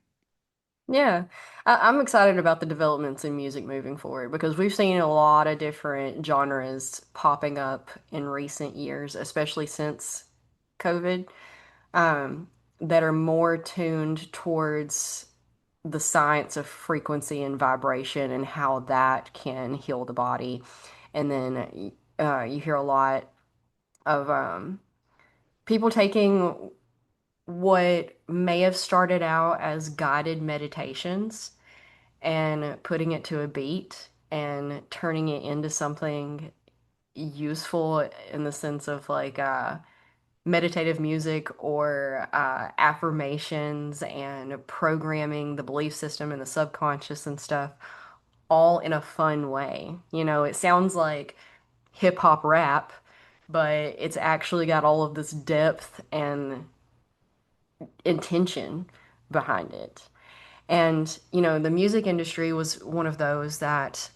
Yeah. I'm excited about the developments in music moving forward because we've seen a lot of different genres popping up in recent years, especially since COVID, um, that are more tuned towards the science of frequency and vibration and how that can heal the body. And then you hear a lot of people taking what may have started out as guided meditations and putting it to a beat and turning it into something useful in the sense of like meditative music or affirmations and programming the belief system and the subconscious and stuff all in a fun way. You know, it sounds like hip hop rap, but it's actually got all of this depth and intention behind it. And, you know, the music industry was one of those that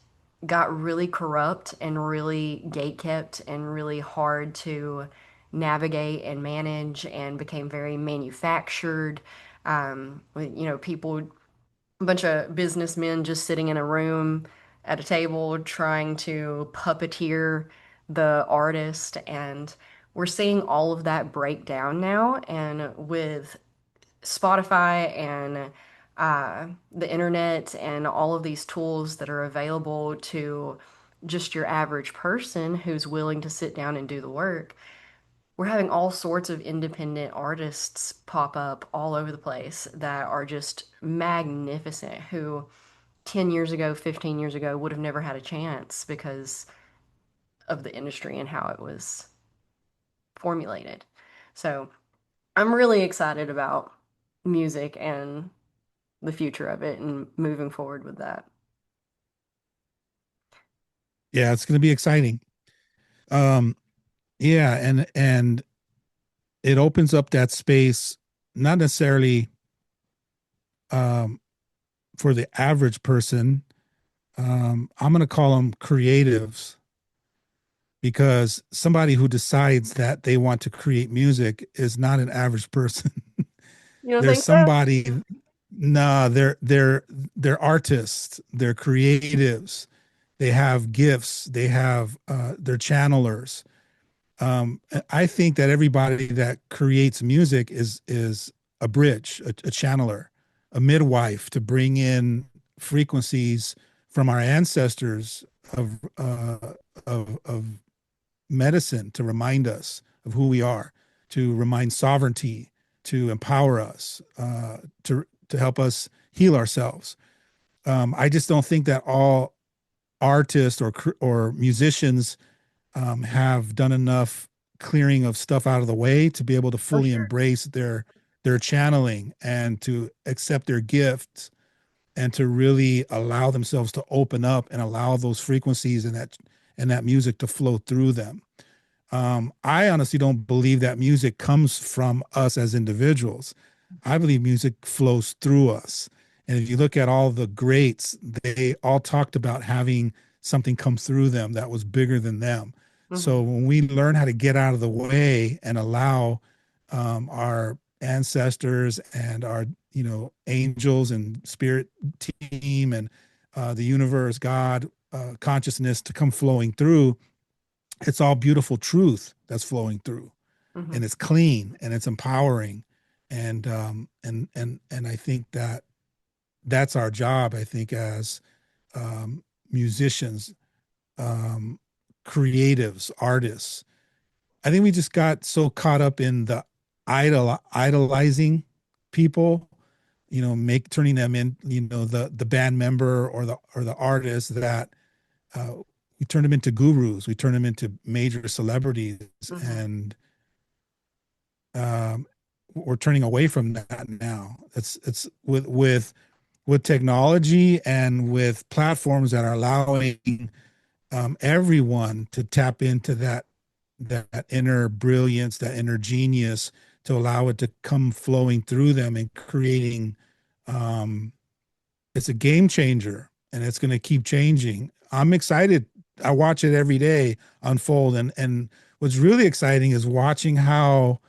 got really corrupt and really gatekept and really hard to navigate and manage and became very manufactured. You know, people, a bunch of businessmen just sitting in a room at a table trying to puppeteer the artist. And we're seeing all of that break down now. And with Spotify and the internet and all of these tools that are available to just your average person who's willing to sit down and do the work, we're having all sorts of independent artists pop up all over the place that are just magnificent, who 10 years ago, 15 years ago would have never had a chance because of the industry and how it was formulated. So I'm really excited about music and the future of it and moving forward with that. Yeah, it's going to be exciting. Um, yeah, and it opens up that space, not necessarily um, for the average person. I'm going to call them creatives because somebody who decides that they want to create music is not an average person. You don't There's think so? somebody, nah, they're artists, they're creatives, they have gifts, they're channelers. I think that everybody that creates music is a bridge, a channeler, a midwife to bring in frequencies from our ancestors of of medicine to remind us of who we are, to remind sovereignty, to empower us, to help us heal ourselves. I just don't think that all artists or musicians have done enough clearing of stuff out of the way to be able to For fully sure. embrace their channeling and to accept their gifts and to really allow themselves to open up and allow those frequencies and that music to flow through them. I honestly don't believe that music comes from us as individuals. I believe music flows through us. And if you look at all the greats, they all talked about having something come through them that was bigger than them. So Hmm. when we learn how to get out of the way and allow our ancestors and our angels and spirit team and the universe, God, consciousness to come flowing through, it's all beautiful truth that's flowing through, and Hmm. it's clean and it's empowering, and I think that that's our job. I think as musicians, um, creatives, artists. I think we just got so caught up in the idolizing people, make turning them in, the band member or the artist that uh, we turn them into gurus, we turn them into major celebrities, Hmm. and um, we're turning away from that now. It's with technology and with platforms that are allowing everyone to tap into that inner brilliance, that inner genius, to allow it to come flowing through them and creating. Um, it's a game changer, and it's going to keep changing. I'm excited. I watch it every day unfold, and what's really exciting is watching how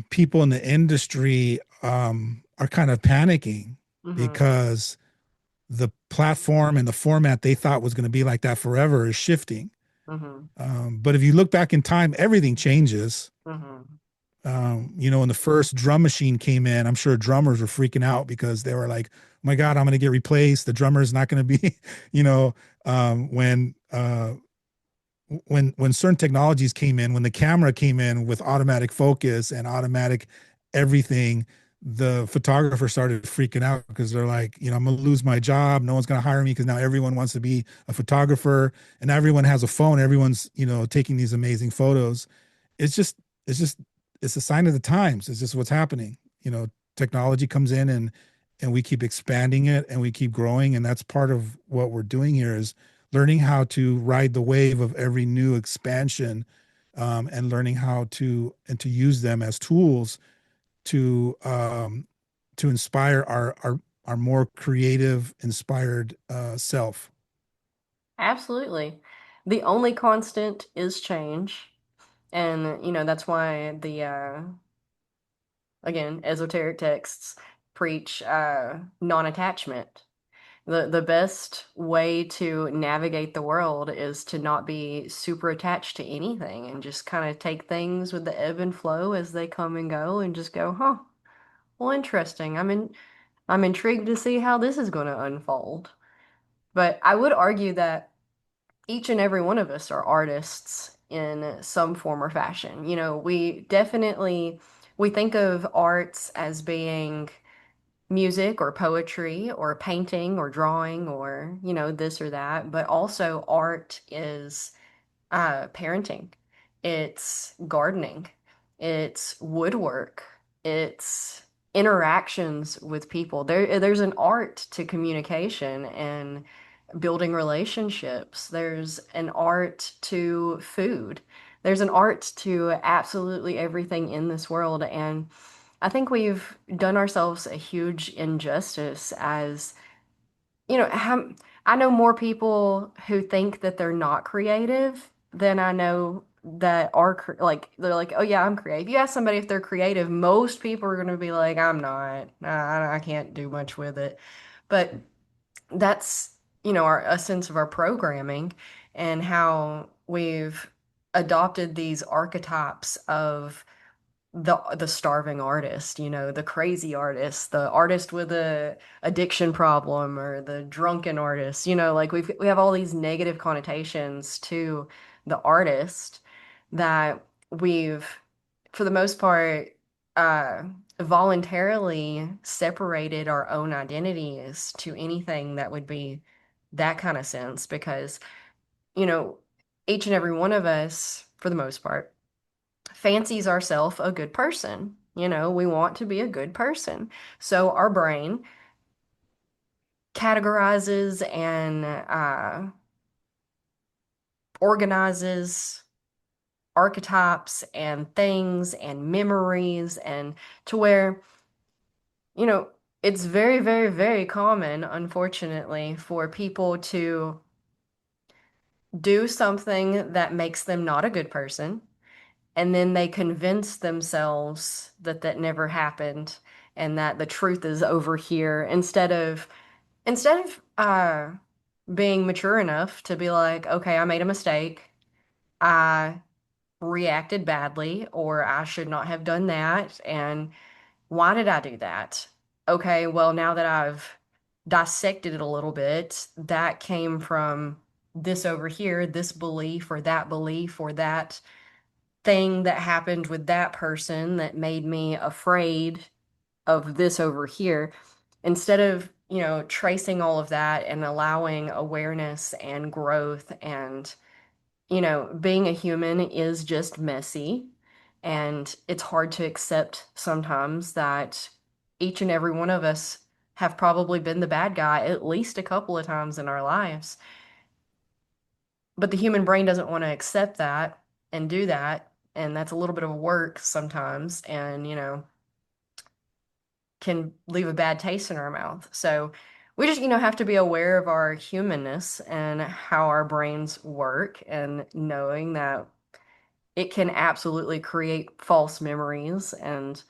people in the industry are kind of panicking Hmm. because the platform and the format they thought was going to be like that forever is shifting. Hmm. But if you look back in time, everything changes. Hmm. When the first drum machine came in, I'm sure drummers were freaking out because they were like, "Oh my God, I'm going to get replaced. The drummer is not going to be," you know, when when certain technologies came in, when the camera came in with automatic focus and automatic everything, the photographer started freaking out because they're like, I'm gonna lose my job. No one's gonna hire me because now everyone wants to be a photographer and everyone has a phone. Everyone's, taking these amazing photos. It's just, it's just, it's a sign of the times. It's just what's happening. Technology comes in and we keep expanding it and we keep growing. And that's part of what we're doing here is learning how to ride the wave of every new expansion, and learning how to use them as tools to to inspire our more creative, inspired self. Absolutely. The only constant is change. And, that's why again, esoteric texts preach non-attachment. The best way to navigate the world is to not be super attached to anything and just kind of take things with the ebb and flow as they come and go and just go, huh, well, interesting. I'm intrigued to see how this is going to unfold. But I would argue that each and every one of us are artists in some form or fashion. We think of arts as being music or poetry or painting or drawing or, this or that, but also art is parenting, it's gardening, it's woodwork, it's interactions with people. There's an art to communication and building relationships. There's an art to food. There's an art to absolutely everything in this world. And I think we've done ourselves a huge injustice as, I know more people who think that they're not creative than I know that are like they're like, oh yeah, I'm creative. You ask somebody if they're creative, most people are going to be like, I'm not. I can't do much with it. But that's, our a sense of our programming and how we've adopted these archetypes of the starving artist, the crazy artist, the artist with a addiction problem or the drunken artist, like we have all these negative connotations to the artist that we've for the most part uh voluntarily separated our own identities to anything that would be that kind of sense because, you know, each and every one of us, for the most part, fancies ourselves a good person. We want to be a good person. So our brain categorizes and organizes archetypes and things and memories and to where, you know, it's very, very, very common, unfortunately, for people to do something that makes them not a good person, and then they convince themselves that that never happened and that the truth is over here instead of being mature enough to be like, okay, I made a mistake. I reacted badly, or I should not have done that. And why did I do that? Okay, well, now that I've dissected it a little bit, that came from this over here, this belief, or that thing that happened with that person that made me afraid of this over here. Instead of, tracing all of that and allowing awareness and growth and, being a human is just messy. And it's hard to accept sometimes that each and every one of us have probably been the bad guy at least a couple of times in our lives. But the human brain doesn't want to accept that and do that. And that's a little bit of work sometimes and, can leave a bad taste in our mouth. So we just, have to be aware of our humanness and how our brains work and knowing that it can absolutely create false memories. And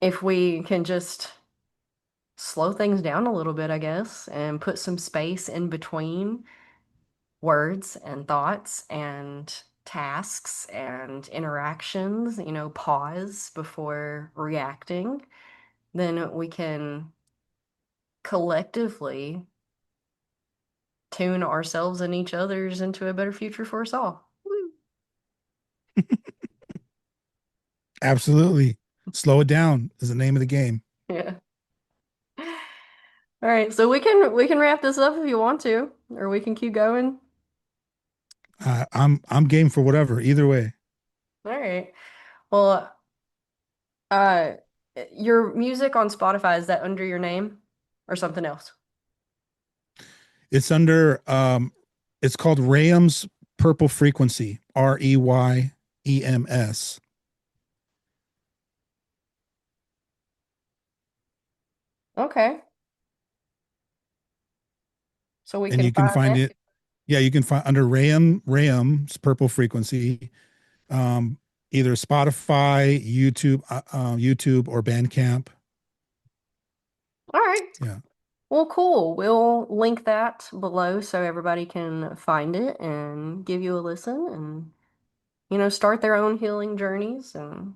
if we can just slow things down a little bit, I guess, and put some space in between words and thoughts and tasks and interactions, pause before reacting, then we can collectively tune ourselves and each other's into a better future for us all. Woo. Absolutely. Slow it down is the name of the game. Yeah. All right, so we can wrap this up if you want to, or we can keep going. I'm game for whatever. Either way, All right. Well, uh, your music on Spotify, is that under your name or something else? it's under it's called Rayam's Purple Frequency. REYEMS, Okay. So we and can you can find find it. it. Yeah, you can find under Rayam's Purple Frequency. Um, Either Spotify, YouTube, or Bandcamp. All right. Yeah. Well, cool. We'll link that below so everybody can find it and give you a listen and, start their own healing journeys and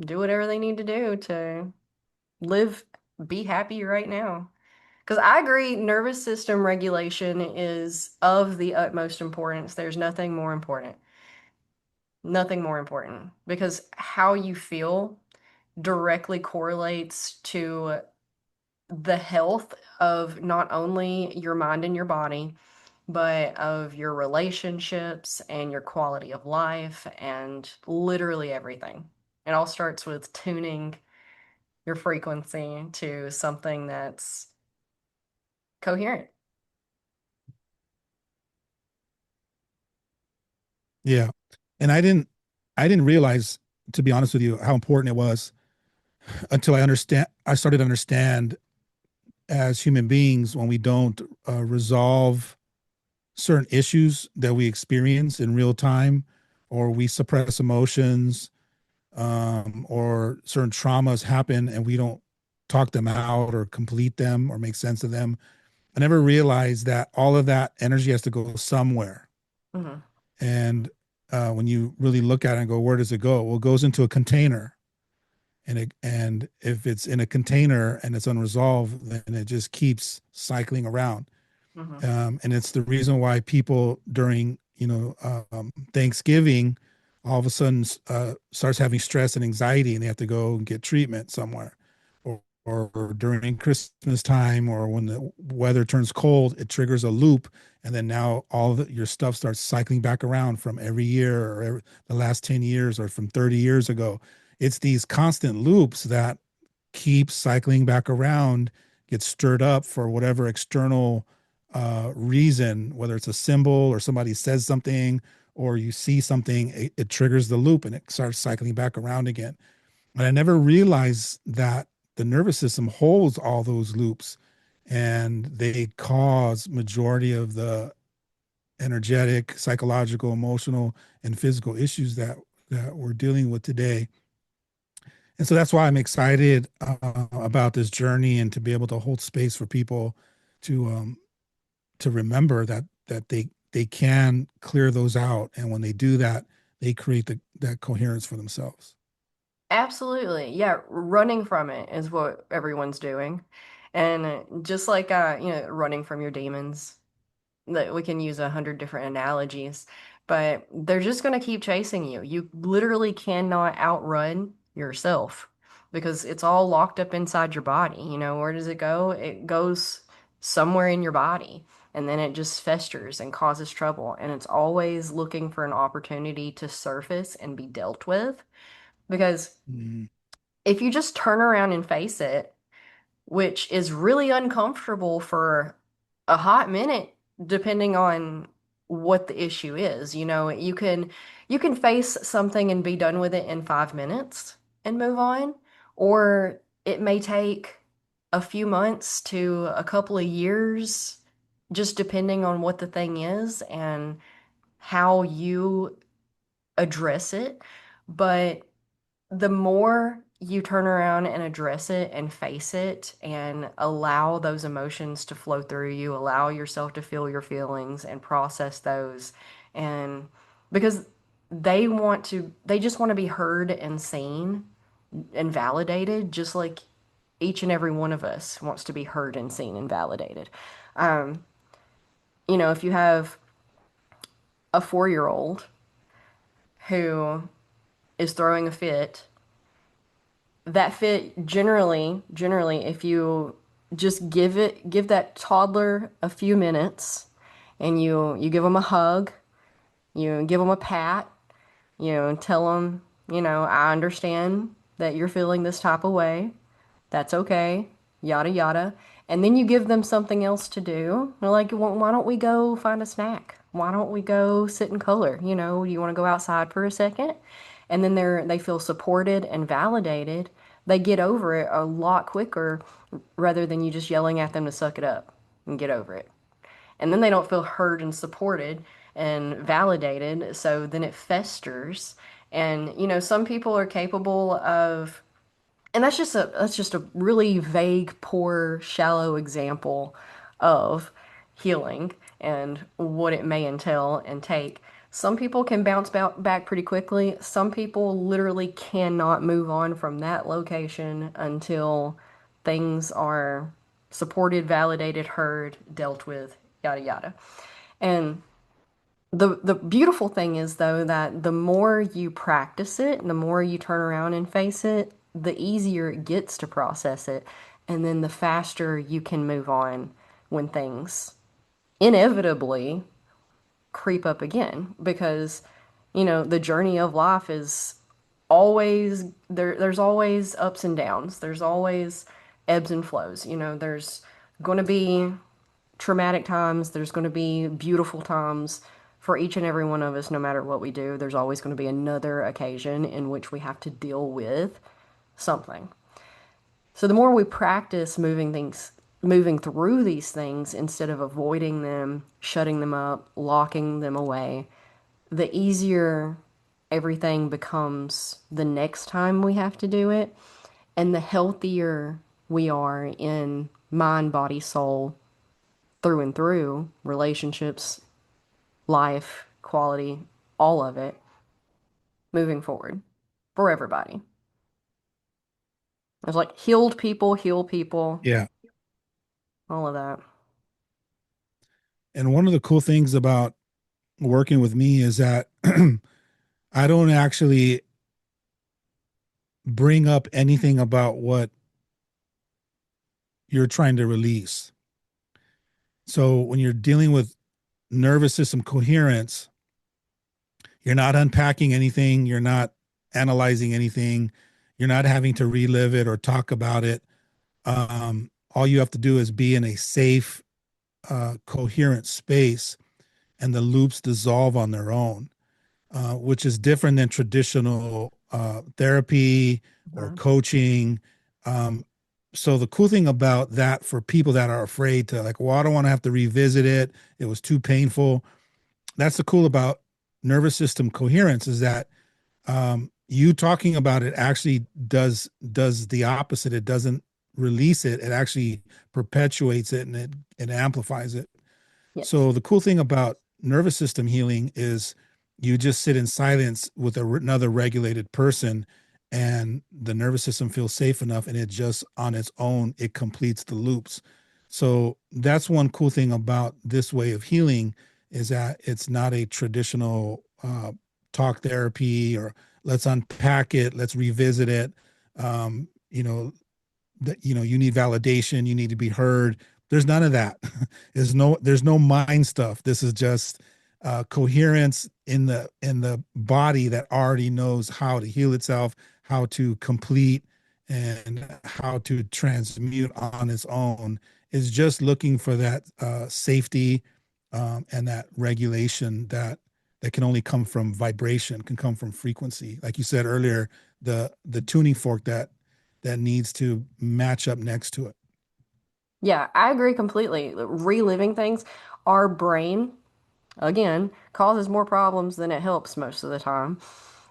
do whatever they need to do to live, be happy right now. Because I agree, nervous system regulation is of the utmost importance. There's nothing more important. Nothing more important. Because how you feel directly correlates to the health of not only your mind and your body, but of your relationships and your quality of life and literally everything. It all starts with tuning your frequency to something that's coherent. Yeah. And I didn't realize, to be honest with you, how important it was until I started to understand as human beings when we don't resolve certain issues that we experience in real time, or we suppress emotions, or certain traumas happen and we don't talk them out or complete them or make sense of them. I never realized that all of that energy has to go somewhere. Hmm. And when you really look at it and go, where does it go? Well, it goes into a container. And if it's in a container and it's unresolved, then it just keeps cycling around. Hmm. And it's the reason why people during Thanksgiving all of a sudden starts having stress and anxiety, and they have to go and get treatment somewhere, or during Christmas time, or when the weather turns cold, it triggers a loop, and then now your stuff starts cycling back around from every year, or the last 10 years, or from 30 years ago. It's these constant loops that keep cycling back around, get stirred up for whatever external reason, whether it's a symbol or somebody says something or you see something, it triggers the loop and it starts cycling back around again. And I never realized that the nervous system holds all those loops and they cause majority of the energetic, psychological, emotional, and physical issues that we're dealing with today. And so that's why I'm excited about this journey and to be able to hold space for people to remember that they can clear those out, and when they do that, they create that coherence for themselves. Absolutely. Yeah, running from it is what everyone's doing. And just like running from your demons, that we can use 100 different analogies, but they're just going to keep chasing you. You literally cannot outrun yourself because it's all locked up inside your body. Where does it go? It goes somewhere in your body, and then it just festers and causes trouble. And it's always looking for an opportunity to surface and be dealt with. Because Mm. if you just turn around and face it, which is really uncomfortable for a hot minute, depending on what the issue is. You can face something and be done with it in 5 minutes and move on, or it may take a few months to a couple of years, just depending on what the thing is and how you address it. But the more you turn around and address it and face it and allow those emotions to flow through you, allow yourself to feel your feelings and process those. And because they just want to be heard and seen and validated, just like each and every one of us wants to be heard and seen and validated. Um, if you have a 4-year-old who is throwing a fit, that fit generally, if you just give that toddler a few minutes and you give them a hug, you give them a pat, tell them, I understand that you're feeling this type of way. That's okay, yada yada. And then you give them something else to do. They're like, "Well, why don't we go find a snack? Why don't we go sit in color? You want to go outside for a second?" And then they feel supported and validated. They get over it a lot quicker rather than you just yelling at them to suck it up and get over it. And then they don't feel heard and supported and validated. So then it festers. And, some people are capable of, and that's just a really vague, poor, shallow example of healing and what it may entail and take. Some people can back pretty quickly. Some people literally cannot move on from that location until things are supported, validated, heard, dealt with, yada yada. And the beautiful thing is though that the more you practice it, the more you turn around and face it, the easier it gets to process it, and then the faster you can move on when things inevitably creep up again because the journey of life is always there's always ups and downs. There's always ebbs and flows. There's going to be traumatic times, there's going to be beautiful times for each and every one of us, no matter what we do. There's always going to be another occasion in which we have to deal with something. So the more we practice moving through these things instead of avoiding them, shutting them up, locking them away, the easier everything becomes the next time we have to do it, and the healthier we are in mind, body, soul, through and through, relationships, life, quality, all of it moving forward for everybody. It's like healed people, heal people, Yeah. all of that. And one of the cool things about working with me is that I don't actually bring up anything about what you're trying to release. So when you're dealing with nervous system coherence, you're not unpacking anything, you're not analyzing anything, you're not having to relive it or talk about it. All you have to do is be in a safe, coherent space, and the loops dissolve on their own, which is different than traditional therapy or Mhm. coaching. Um, so the cool thing about that for people that are afraid to like, well, I don't want to have to revisit it. It was too painful. That's the cool about nervous system coherence is that you talking about it actually does the opposite. It doesn't release it. It actually perpetuates it and it amplifies it. Yes. So the cool thing about nervous system healing is you just sit in silence with another regulated person and the nervous system feels safe enough and it just on its own it completes the loops. So that's one cool thing about this way of healing is that it's not a traditional talk therapy or let's unpack it, let's revisit it. You know, that you need validation, you need to be heard. There's none of that. There's no mind stuff. This is just coherence in the body that already knows how to heal itself, how to complete, and how to transmute on its own. Is just looking for that safety and that regulation that can only come from vibration, can come from frequency. Like you said earlier, the tuning fork that needs to match up next to it. Yeah, I agree completely. Reliving things, our brain, again, causes more problems than it helps most of the time.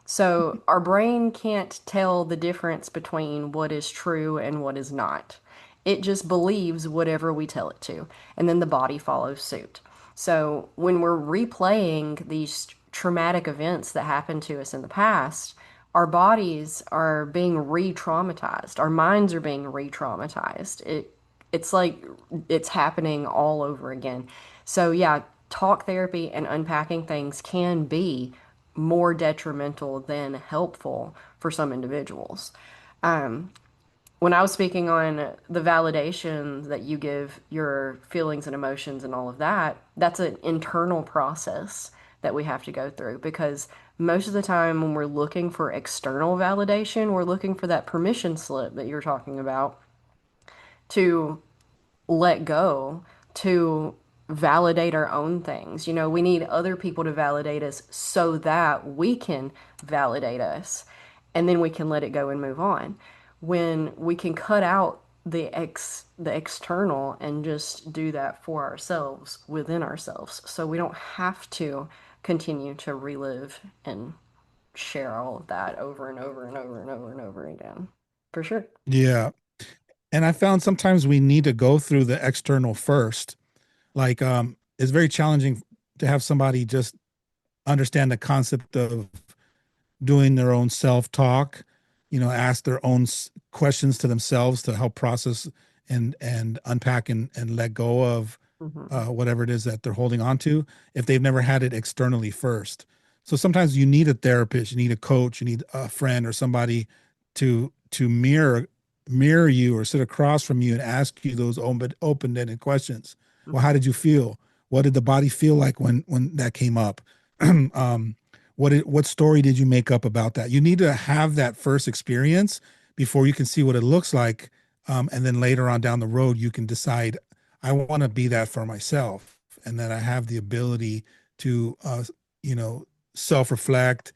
So our brain can't tell the difference between what is true and what is not. It just believes whatever we tell it to, and then the body follows suit. So when we're replaying these traumatic events that happened to us in the past, our bodies are being re-traumatized. Our minds are being re-traumatized. It's like it's happening all over again. So, yeah, talk therapy and unpacking things can be more detrimental than helpful for some individuals. Um, when I was speaking on the validation that you give your feelings and emotions and all of that, that's an internal process that we have to go through because most of the time when we're looking for external validation, we're looking for that permission slip that you're talking about to let go, to validate our own things. You know, we need other people to validate us so that we can validate us and then we can let it go and move on. When we can cut out the external and just do that for ourselves within ourselves so we don't have to continue to relive and share all of that over and over and over and over and over again. For sure. Yeah. And I found sometimes we need to go through the external first. Like, it's very challenging to have somebody just understand the concept of doing their own self-talk, ask their own questions to themselves to help process and unpack and let go of Hmm. whatever it is that they're holding on to if they've never had it externally first. So sometimes you need a therapist, you need a coach, you need a friend or somebody to mirror you or sit across from you and ask you those open-ended questions. Well, how Hmm. did you feel? What did the body feel like when that came up? um, what story did you make up about that? You need to have that first experience before you can see what it looks like, and then later on down the road you can decide I want to be that for myself, and that I have the ability to, you know, self-reflect,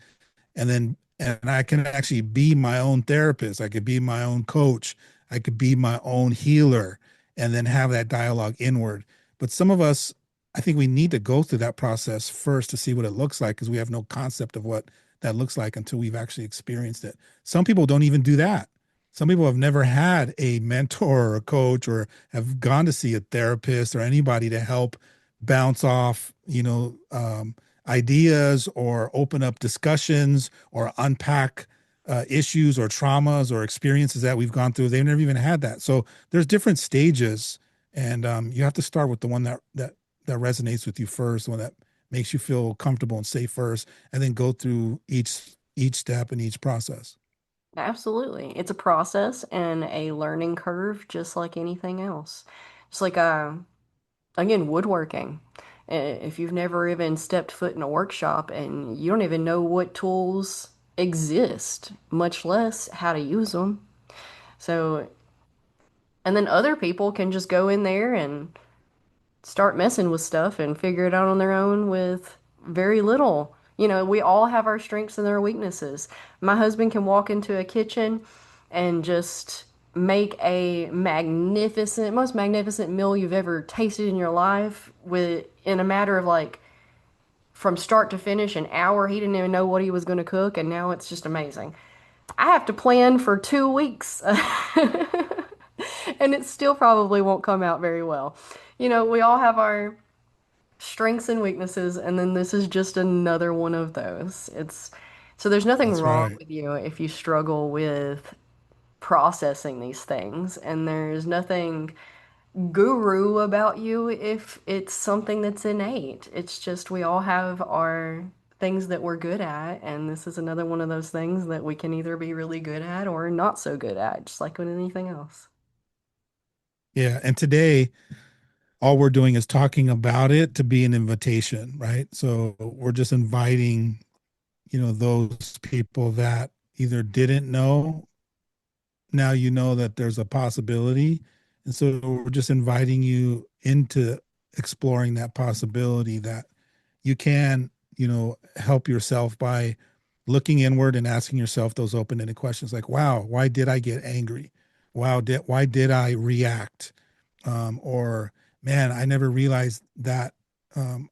and I can actually be my own therapist. I could be my own coach. I could be my own healer, and then have that dialogue inward. But some of us, I think we need to go through that process first to see what it looks like because we have no concept of what that looks like until we've actually experienced it. Some people don't even do that. Some people have never had a mentor or a coach or have gone to see a therapist or anybody to help bounce off, ideas or open up discussions or unpack issues or traumas or experiences that we've gone through. They've never even had that. So there's different stages, and you have to start with the one that resonates with you first, the one that makes you feel comfortable and safe first, and then go through each step and each process. Absolutely. It's a process and a learning curve, just like anything else. Just like, again, woodworking. If you've never even stepped foot in a workshop and you don't even know what tools exist, much less how to use them. So, and then other people can just go in there and start messing with stuff and figure it out on their own with very little. You know, we all have our strengths and our weaknesses. My husband can walk into a kitchen and just make a magnificent, most magnificent meal you've ever tasted in your life with in a matter of like from start to finish an hour. He didn't even know what he was going to cook, and now it's just amazing. I have to plan for 2 weeks, and it still probably won't come out very well. You know, we all have our strengths and weaknesses, and then this is just another one of those. It's so there's nothing That's wrong right. with you if you struggle with processing these things, and there's nothing guru about you if it's something that's innate. It's just we all have our things that we're good at, and this is another one of those things that we can either be really good at or not so good at, just like with anything else. Yeah. And today, all we're doing is talking about it to be an invitation, right? So we're just inviting, those people that either didn't know, now you know that there's a possibility. And so we're just inviting you into exploring that possibility that you can, help yourself by looking inward and asking yourself those open-ended questions like, wow, why did I get angry? Why did I react? Or man, I never realized that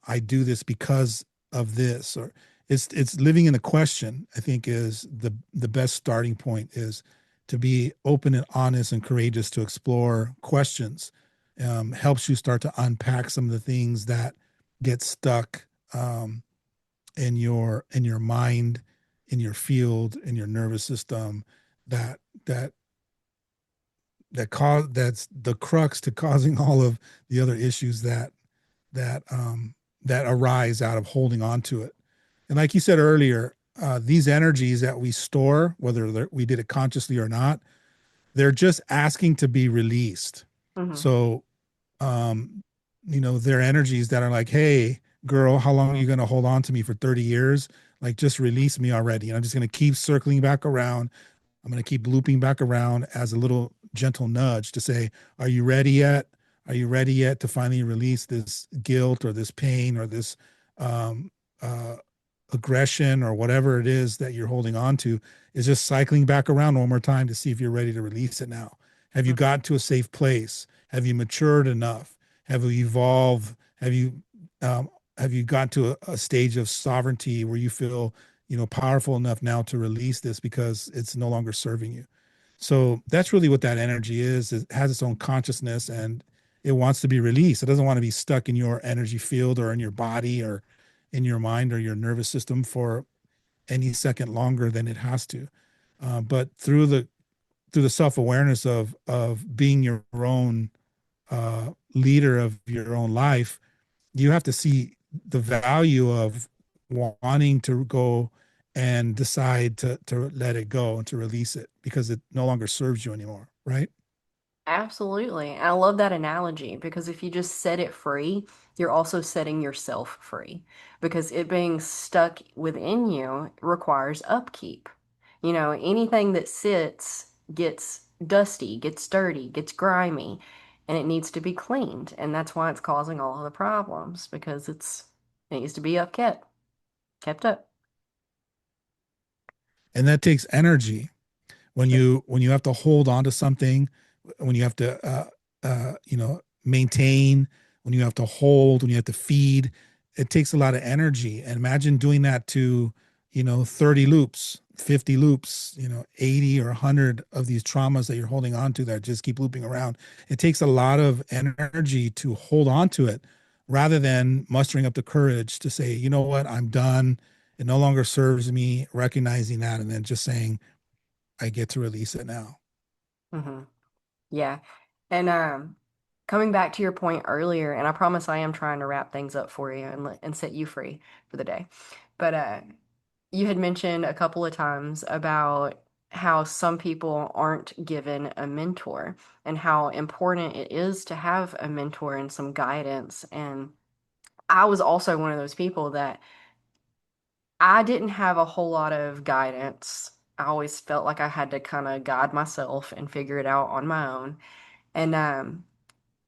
I do this because of this. Or it's living in the question. I think is the best starting point is to be open and honest and courageous to explore questions. Helps you start to unpack some of the things that get stuck in your mind, in your field, in your nervous system, that that that's the crux to causing all of the other issues that that arise out of holding on to it. And like you said earlier, these energies that we store, whether we did it consciously or not, they're just asking to be released. Hmm. So, um, they're energies that are like, hey, girl, how long are you going to hold on to me for 30 years? Like, just release me already. And I'm just going to keep circling back around. I'm going to keep looping back around as a little gentle nudge to say, are you ready yet? Are you ready yet to finally release this guilt or this pain or this um, uh, aggression or whatever it is that you're holding on to? Is just cycling back around one more time to see if you're ready to release it now. Have you gotten to a safe place? Have you matured enough? Have you evolved? Um, have you gotten to a stage of sovereignty where you feel powerful enough now to release this because it's no longer serving you? So that's really what that energy is. It has its own consciousness and it wants to be released. It doesn't want to be stuck in your energy field or in your body or in your mind or your nervous system for any second longer than it has to. But through the self awareness of being your own leader of your own life, you have to see the value of wanting to go and decide to let it go and to release it because it no longer serves you anymore, right? Absolutely. And I love that analogy because if you just set it free, you're also setting yourself free because it being stuck within you requires upkeep. Anything that sits gets dusty, gets dirty, gets grimy, and it needs to be cleaned. And that's why it's causing all of the problems because it needs to be upkept, kept up. And that takes energy when you have to hold on to something, when you have to maintain, when you have to hold, when you have to feed, it takes a lot of energy. And imagine doing that to 30 loops, 50 loops, 80 or 100 of these traumas that you're holding on to that just keep looping around. It takes a lot of energy to hold on to it rather than mustering up the courage to say, you know what, I'm done. It no longer serves me, recognizing that, and then just saying, I get to release it now. Hmm. Yeah. And coming back to your point earlier, and I promise I am trying to wrap things up for you and set you free for the day. But you had mentioned a couple of times about how some people aren't given a mentor and how important it is to have a mentor and some guidance. And I was also one of those people that I didn't have a whole lot of guidance. I always felt like I had to kind of guide myself and figure it out on my own. And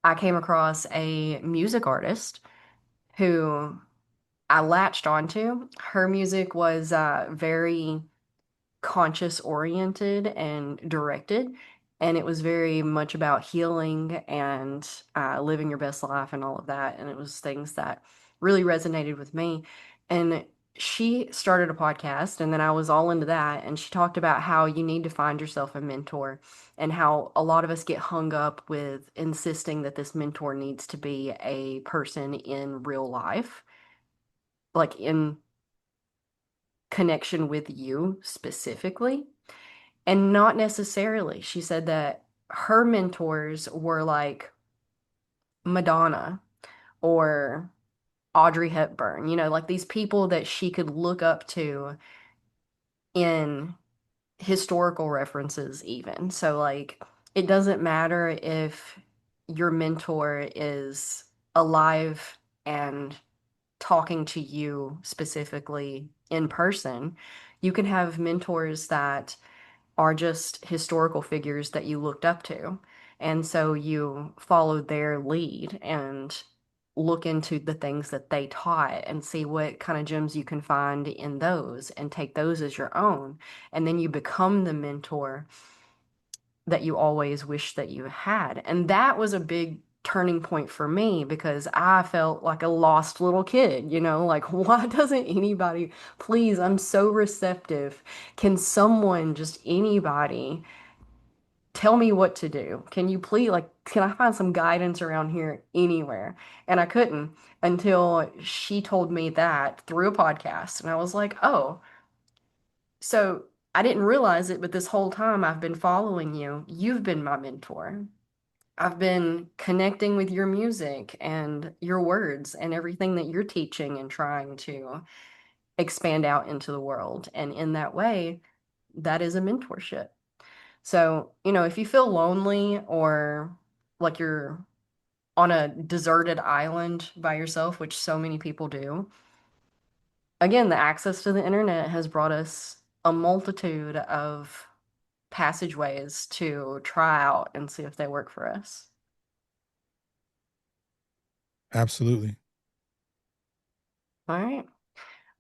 I came across a music artist who I latched onto. Her music was very conscious oriented and directed. And it was very much about healing and living your best life and all of that. And it was things that really resonated with me. And she started a podcast, and then I was all into that. And she talked about how you need to find yourself a mentor and how a lot of us get hung up with insisting that this mentor needs to be a person in real life, like in connection with you specifically. And not necessarily. She said that her mentors were like Madonna or Audrey Hepburn, like these people that she could look up to in historical references, even. So, like, it doesn't matter if your mentor is alive and talking to you specifically in person. You can have mentors that are just historical figures that you looked up to. And so you follow their lead and look into the things that they taught and see what kind of gems you can find in those and take those as your own. And then you become the mentor that you always wish that you had. And that was a big turning point for me because I felt like a lost little kid, like, why doesn't anybody, please, I'm so receptive. Can someone, just anybody, tell me what to do? Can you please, like, can I find some guidance around here anywhere? And I couldn't until she told me that through a podcast. And I was like, oh, so I didn't realize it, but this whole time I've been following you. You've been my mentor. I've been connecting with your music and your words and everything that you're teaching and trying to expand out into the world. And in that way, that is a mentorship. So, if you feel lonely or like you're on a deserted island by yourself, which so many people do, again, the access to the internet has brought us a multitude of passageways to try out and see if they work for us. Absolutely. All right.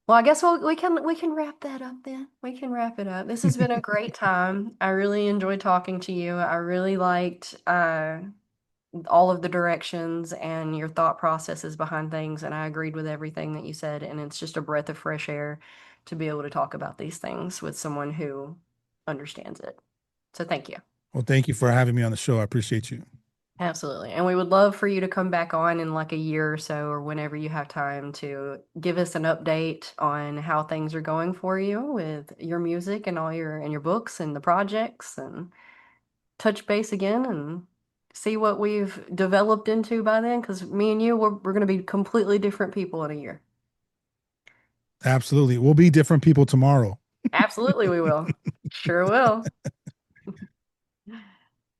Well, I guess we can wrap that up then. We can wrap it up. This has been a great time. I really enjoyed talking to you. I really liked all of the directions and your thought processes behind things, and I agreed with everything that you said. And it's just a breath of fresh air to be able to talk about these things with someone who understands it. So thank you. Well, thank you for having me on the show. I appreciate you. Absolutely. And we would love for you to come back on in like a year or so, or whenever you have time to give us an update on how things are going for you with your music and all your books and the projects, and touch base again and see what we've developed into by then. Because me and you, we're going to be completely different people in a year. Absolutely. We'll be different people tomorrow. Absolutely, we will. Sure will.